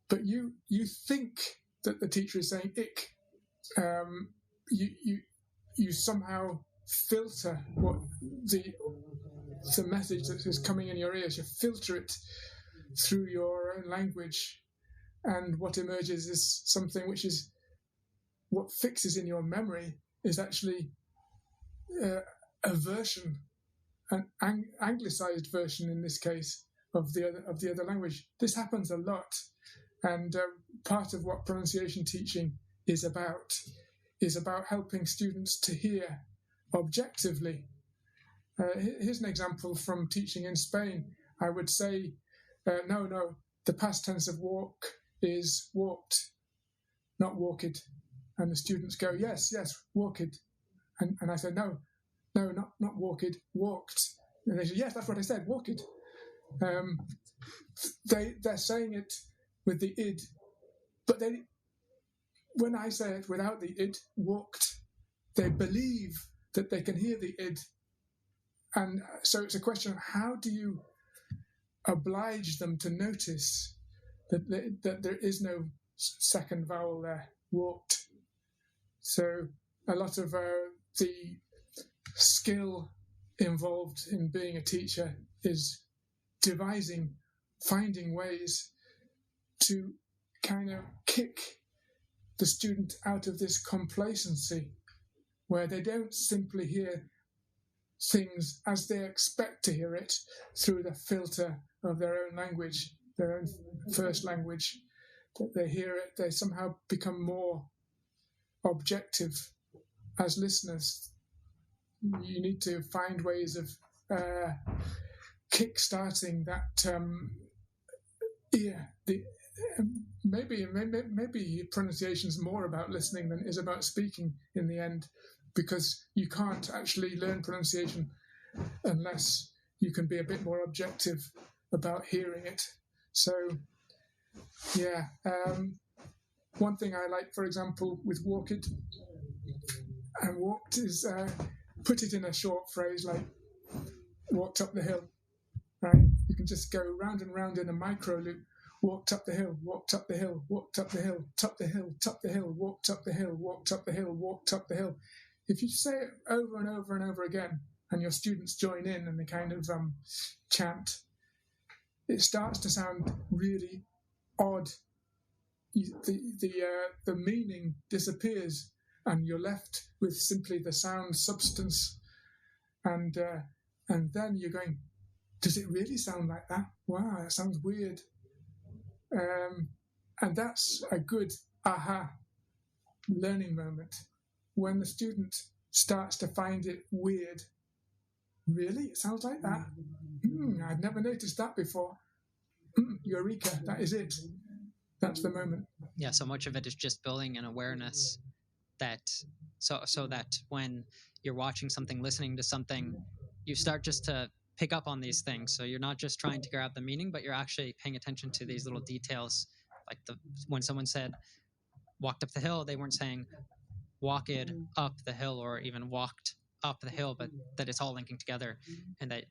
but you think that the teacher is saying ich. You somehow filter what the message that is coming in your ears. You filter it through your own language, and what emerges is something which is what fixes in your memory is actually a version, an anglicized version in this case of the other language. This happens a lot, and part of what pronunciation teaching is about helping students to hear objectively. Here's an example from teaching in Spain. I would say, no, the past tense of walk is walked, not walked. And the students go, yes, walked. And I say, no, not walked, walked. And they say, yes, that's what I said, walked. They're saying it with the id, but when I say it without the id, walked, they believe that they can hear the id. And so it's a question of how do you oblige them to notice that there is no second vowel there, walked. So a lot of the skill involved in being a teacher is finding ways to kind of kick the student out of this complacency where they don't simply hear things as they expect to hear it through the filter of their own language, their own first language, that they hear it, they somehow become more objective as listeners. You need to find ways of kick-starting that. Maybe pronunciation is more about listening than it is about speaking in the end, because you can't actually learn pronunciation unless you can be a bit more objective about hearing it. So, yeah. One thing I like, for example, with walk it and walked is put it in a short phrase like walked up the hill. Right? You can just go round and round in a micro loop. Walked up the hill, walked up the hill, walked up the hill, top the hill, top the hill, walked up the hill, walked up the hill, walked up the hill. If you say it over and over and over again, and your students join in and they kind of chant, it starts to sound really odd. The meaning disappears, and you're left with simply the sound substance, and then you're going, does it really sound like that? Wow, that sounds weird. And that's a good aha learning moment, when the student starts to find it weird. Really? It sounds like that? I'd never noticed that before. Eureka, that is it. That's the moment. Yeah, so much of it is just building an awareness that so that when you're watching something, listening to something, you start just to pick up on these things. So you're not just trying to grab the meaning, but you're actually paying attention to these little details. Like when someone said walked up the hill, they weren't saying walked up the hill or even walked up the hill, but that it's all linking together, and that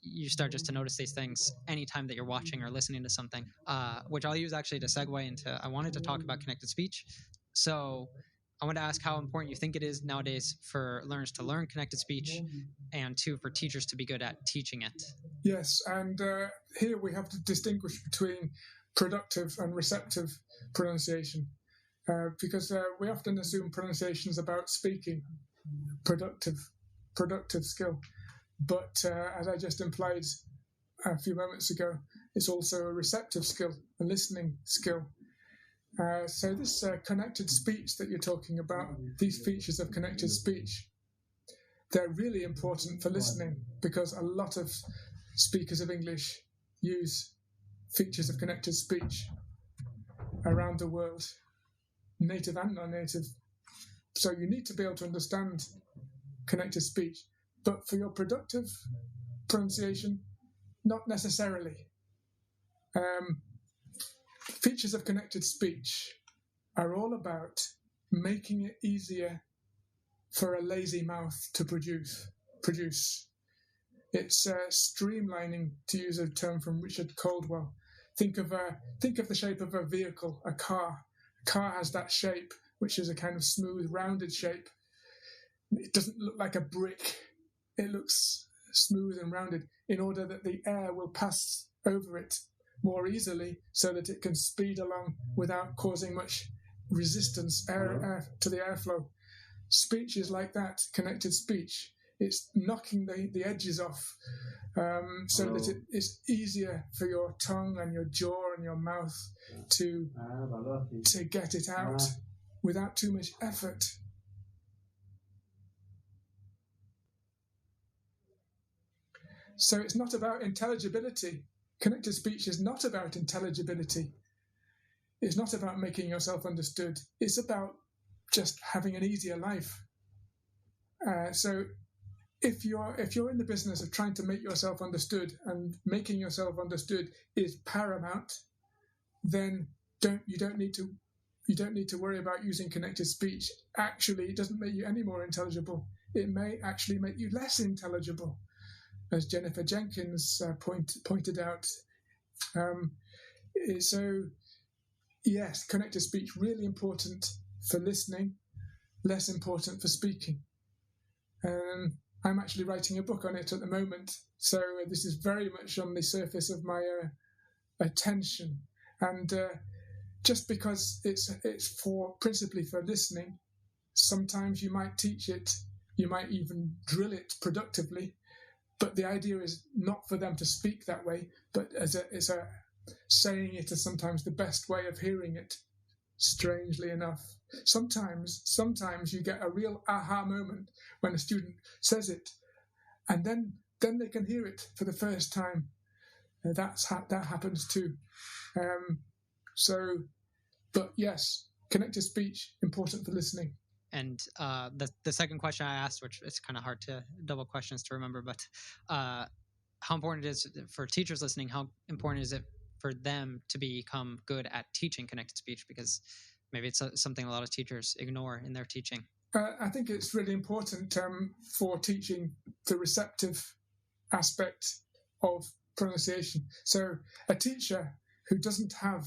you start just to notice these things anytime that you're watching or listening to something, which I'll use actually to segue into, I wanted to talk about connected speech. So I want to ask how important you think it is nowadays for learners to learn connected speech, and two, for teachers to be good at teaching it. Yes, and here we have to distinguish between productive and receptive pronunciation, because we often assume pronunciation is about speaking, productive skill. But as I just implied a few moments ago, it's also a receptive skill, a listening skill. So this connected speech that you're talking about, these features of connected speech, they're really important for listening, because a lot of speakers of English use features of connected speech around the world, native and non-native. So you need to be able to understand connected speech. But for your productive pronunciation, not necessarily. Features of connected speech are all about making it easier for a lazy mouth to produce. It's streamlining, to use a term from Richard Caldwell. Think of the shape of a vehicle, a car. A car has that shape, which is a kind of smooth, rounded shape. It doesn't look like a brick. It looks smooth and rounded, in order that the air will pass over it more easily, so that it can speed along without causing much resistance to the airflow. Speech is like that, connected speech. It's knocking the edges off, so that it is easier for your tongue and your jaw and your mouth to get it out without too much effort. So it's not about intelligibility. Connected speech is not about intelligibility. It's not about making yourself understood. It's about just having an easier life. So if you're in the business of trying to make yourself understood, and making yourself understood is paramount, then you don't need to worry about using connected speech. Actually, it doesn't make you any more intelligible. It may actually make you less intelligible, as Jennifer Jenkins pointed out. So, yes, connected speech, really important for listening, less important for speaking. I'm actually writing a book on it at the moment, so this is very much on the surface of my attention. And just because it's principally for listening, sometimes you might teach it, you might even drill it productively. But the idea is not for them to speak that way, but it's a saying it is sometimes the best way of hearing it, strangely enough. Sometimes you get a real aha moment when a student says it, and then they can hear it for the first time. That happens too. But yes, connected speech, important for listening. And the second question I asked, which is kind of hard to double questions to remember, but how important it is for teachers listening, how important is it for them to become good at teaching connected speech? Because maybe it's something a lot of teachers ignore in their teaching. I think it's really important for teaching the receptive aspect of pronunciation. So a teacher who doesn't have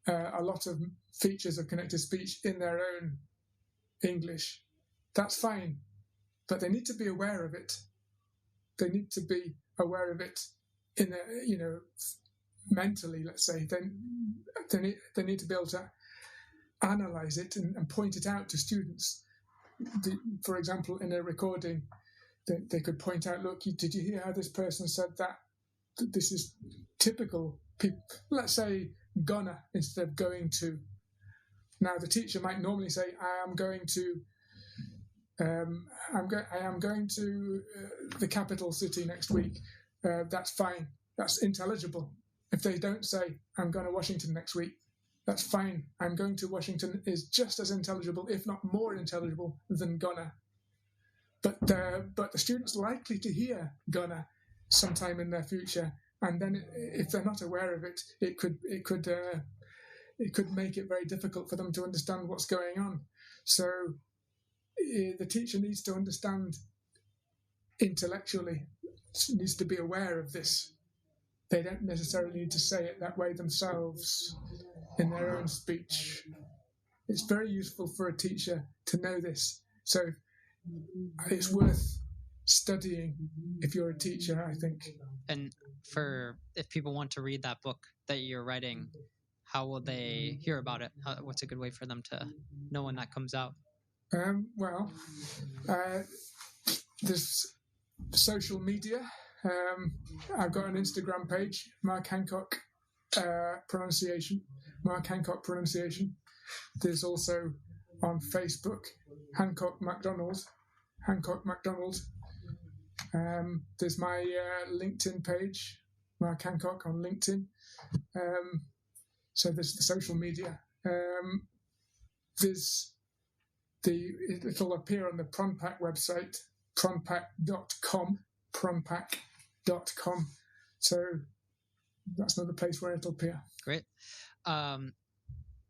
a lot of features of connected speech in their own English, that's fine, but they need to be aware of it. They need to be aware of it in a, mentally, let's say. They need to be able to analyze it and point it out to students. For example, in a recording, they could point out, look, did you hear how this person said that? This is typical people. Let's say gonna instead of going to. Now the teacher might normally say, I am going to the capital city next week. That's fine. That's intelligible. If they don't say, I'm going to Washington next week, that's fine. I'm going to Washington is just as intelligible, if not more intelligible, than gonna. But the student's likely to hear gonna sometime in their future, and then if they're not aware of it, it could make it very difficult for them to understand what's going on. So the teacher needs to understand intellectually, needs to be aware of this. They don't necessarily need to say it that way themselves in their own speech. It's very useful for a teacher to know this. So it's worth studying if you're a teacher, I think. And if people want to read that book that you're writing, how will they hear about it? What's a good way for them to know when that comes out? There's social media. I've got an Instagram page, Mark Hancock Pronunciation. Mark Hancock Pronunciation. There's also on Facebook, Hancock MacDonald. There's my LinkedIn page, Mark Hancock on LinkedIn. So there's the social media. It'll appear on the Pronpack website, pronpack.com. So that's another place where it'll appear. Great.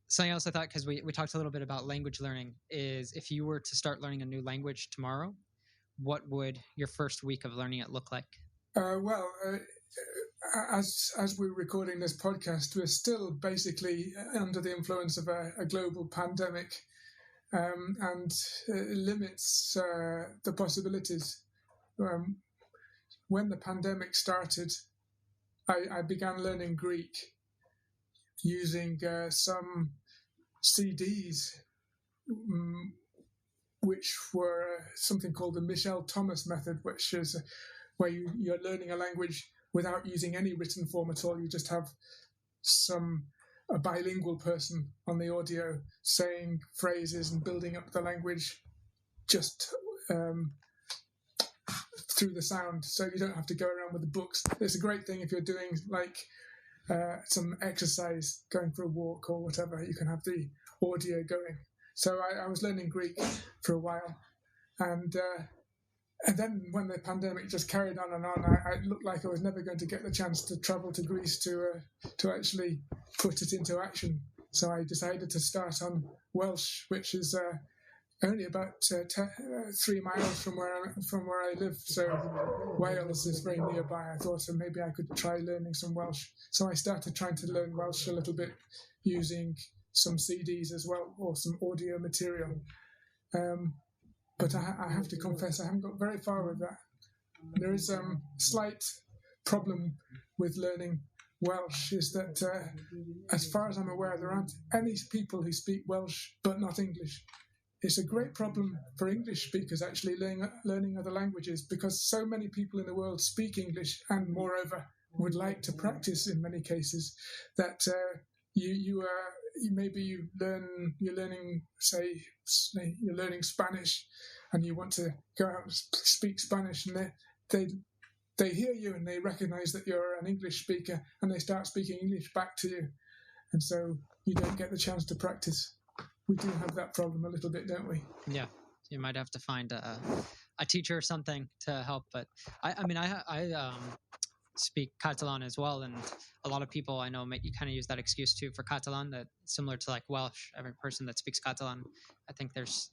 Something else I thought, because we talked a little bit about language learning, is if you were to start learning a new language tomorrow, what would your first week of learning it look like? As we're recording this podcast, we're still basically under the influence of a global pandemic, and it limits the possibilities. When the pandemic started, I began learning Greek using some CDs, which were something called the Michel Thomas method, which is where you're learning a language without using any written form at all. You just have a bilingual person on the audio saying phrases and building up the language just through the sound, so you don't have to go around with the books. It's a great thing if you're doing some exercise, going for a walk or whatever. You can have the audio going. So I was learning Greek for a while, and then when the pandemic just carried on and on, I looked like I was never going to get the chance to travel to Greece to actually put it into action. So I decided to start on Welsh, which is only about 3 miles from where I live. So Wales is very nearby. I thought, so maybe I could try learning some Welsh. So I started trying to learn Welsh a little bit using some CDs as well, or some audio material. But I have to confess, I haven't got very far with that. There is a slight problem with learning Welsh, is that as far as I'm aware, there aren't any people who speak Welsh but not English. It's a great problem for English speakers actually learning other languages, because so many people in the world speak English and moreover would like to practice in many cases. That you're learning Spanish, and you want to go out and speak Spanish, and they hear you and they recognize that you're an English speaker, and they start speaking English back to you, and so you don't get the chance to practice. We do have that problem a little bit, don't we? Yeah, you might have to find a teacher or something to help. But I speak Catalan as well, and a lot of people I know you kind of use that excuse too for Catalan, that similar to like Welsh. Every person that speaks Catalan, I think there's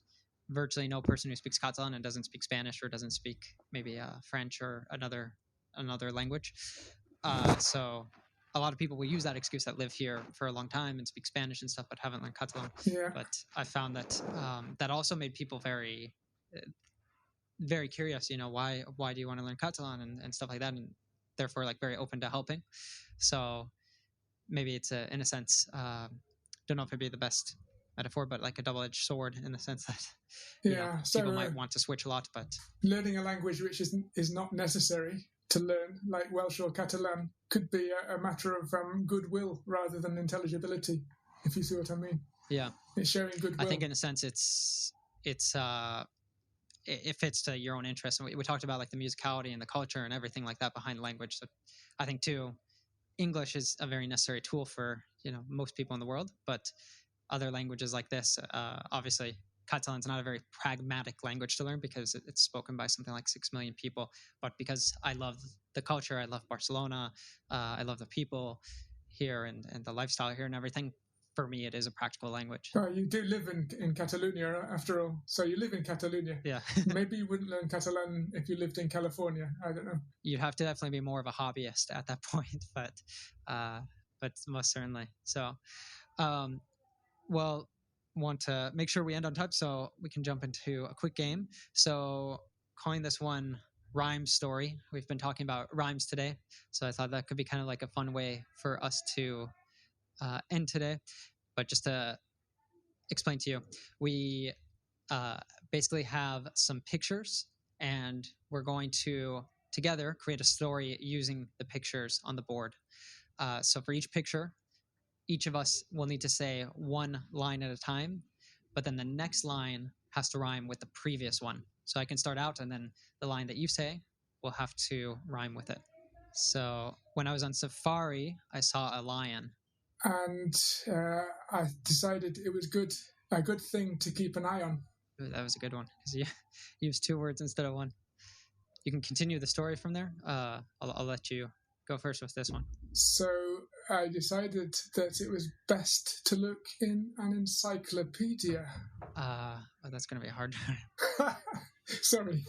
virtually no person who speaks Catalan and doesn't speak Spanish or doesn't speak maybe French or another language. So a lot of people will use that excuse that live here for a long time and speak Spanish and stuff, but haven't learned Catalan. Yeah. But I found that that also made people very, very curious. You know, why do you want to learn Catalan and stuff like that, and therefore like very open to helping. So maybe it's in a sense, don't know if it'd be the best metaphor, but like a double-edged sword in the sense that people might want to switch a lot, but learning a language which is not necessary to learn, like Welsh or Catalan, could be a matter of goodwill rather than intelligibility, if you see what I mean. Yeah, it's showing goodwill. I think in a sense it fits to your own interests. And we talked about like the musicality and the culture and everything like that behind language. So I think too, English is a very necessary tool for most people in the world, but other languages like this, obviously Catalan's not a very pragmatic language to learn because it's spoken by something like 6 million people. But because I love the culture, I love Barcelona, I love the people here and the lifestyle here and everything, for me it is a practical language. Well, you do live in Catalonia after all, so you live in Catalonia. Yeah. Maybe you wouldn't learn Catalan if you lived in California. I don't know. You'd have to definitely be more of a hobbyist at that point, but most certainly. So well, want to make sure we end on time so we can jump into a quick game. So calling this one Rhyme Story. We've been talking about rhymes today, so I thought that could be kind of like a fun way for us to end today. But just to explain to you, we basically have some pictures, and we're going to together create a story using the pictures on the board. So for each picture, each of us will need to say one line at a time, but then the next line has to rhyme with the previous one. So I can start out, and then the line that you say will have to rhyme with it. So when I was on safari, I saw a lion. And I decided it was a good thing to keep an eye on. That was a good one, because you used 2 words instead of one. You can continue the story from there. I'll let you go first with this one. So I decided that it was best to look in an encyclopedia. That's going to be hard. Sorry.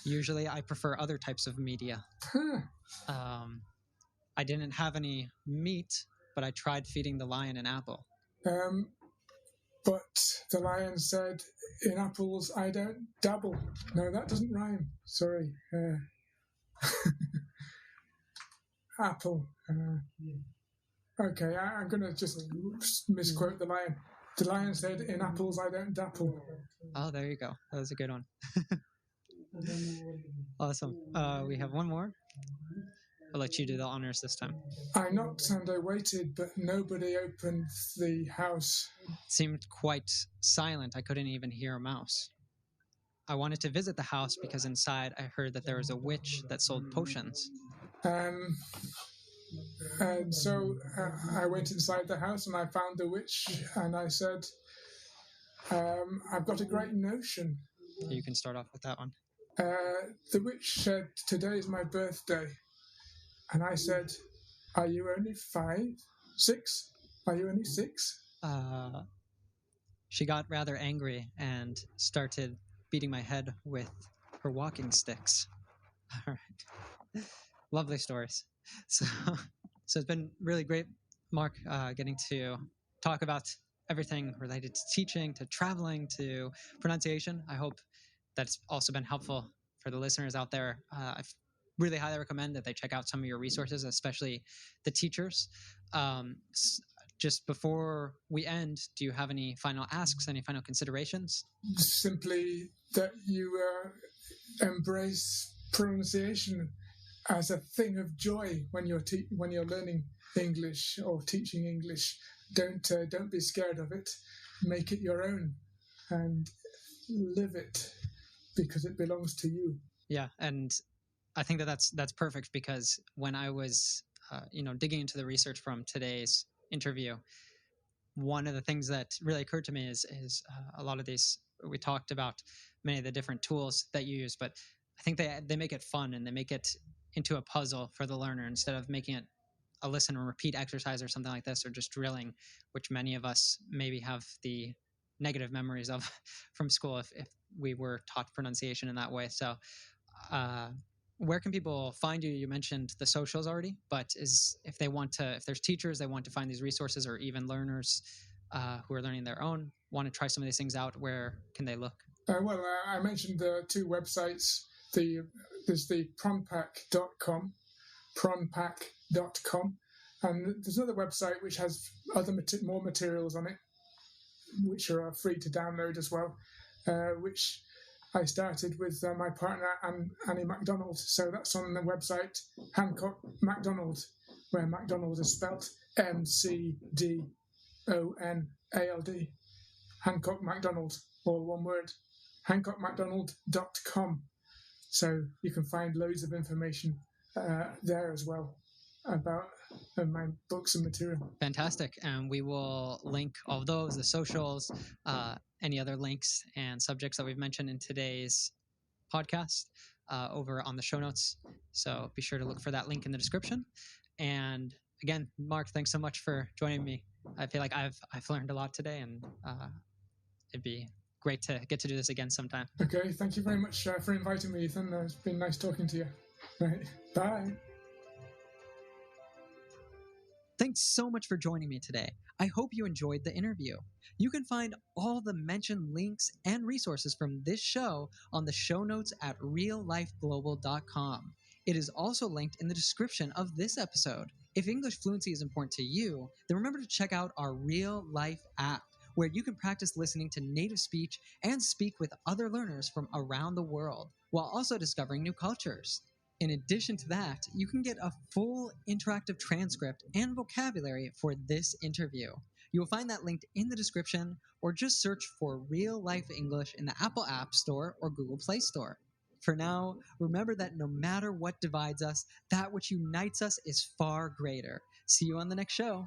Usually I prefer other types of media. I didn't have any meat, but I tried feeding the lion an apple. But the lion said, in apples I don't dabble. No, that doesn't rhyme. Sorry. Apple. Okay, I'm going to just misquote the lion. The lion said, in apples I don't dabble. Oh, there you go. That was a good one. Awesome. We have one more. I'll let you do the honors this time. I knocked and I waited, but nobody opened the house. It seemed quite silent. I couldn't even hear a mouse. I wanted to visit the house because inside I heard that there was a witch that sold potions. And so I went inside the house and I found the witch and I said, I've got a great notion. You can start off with that one. The witch said, today is my birthday. And I said, are you only 5? 6? Are you only 6? She got rather angry and started beating my head with her walking sticks. All right. Lovely stories. So it's been really great, Mark, getting to talk about everything related to teaching, to traveling, to pronunciation. I hope that's also been helpful for the listeners out there. I really highly recommend that they check out some of your resources, especially the teachers. Just before we end, do you have any final asks, any final considerations? Simply that you embrace pronunciation as a thing of joy when you're learning English or teaching English. Don't be scared of it. Make it your own and live it because it belongs to you. Yeah, and I think that's perfect, because when I was digging into the research from today's interview, one of the things that really occurred to me is a lot of these, we talked about many of the different tools that you use, but I think they make it fun, and they make it into a puzzle for the learner instead of making it a listen and repeat exercise or something like this, or just drilling, which many of us maybe have the negative memories of from school if we were taught pronunciation in that way. So uh, where can people find you? You mentioned the socials already, but if there's teachers, they want to find these resources, or even learners who are learning their own, want to try some of these things out, where can they look? I mentioned the two websites. There's the pronpack.com, and there's another website which has more materials on it, which are free to download as well, which I started with my partner, Annie MacDonald. So that's on the website, Hancock MacDonald, where MacDonald is spelt McDonald. Hancock MacDonald, all one word. HancockMacDonald.com. So you can find loads of information there as well about my books and material. Fantastic. And we will link all of those, the socials, any other links and subjects that we've mentioned in today's podcast over on the show notes. So be sure to look for that link in the description. And again, Mark, thanks so much for joining me. I feel like I've learned a lot today, and it'd be great to get to do this again sometime. Okay, thank you very much for inviting me, Ethan. It's been nice talking to you. Right, bye. Thanks so much for joining me today. I hope you enjoyed the interview. You can find all the mentioned links and resources from this show on the show notes at reallifeglobal.com. It is also linked in the description of this episode. If English fluency is important to you, then remember to check out our Real Life app, where you can practice listening to native speech and speak with other learners from around the world, while also discovering new cultures. In addition to that, you can get a full interactive transcript and vocabulary for this interview. You will find that linked in the description, or just search for Real Life English in the Apple App Store or Google Play Store. For now, remember that no matter what divides us, that which unites us is far greater. See you on the next show.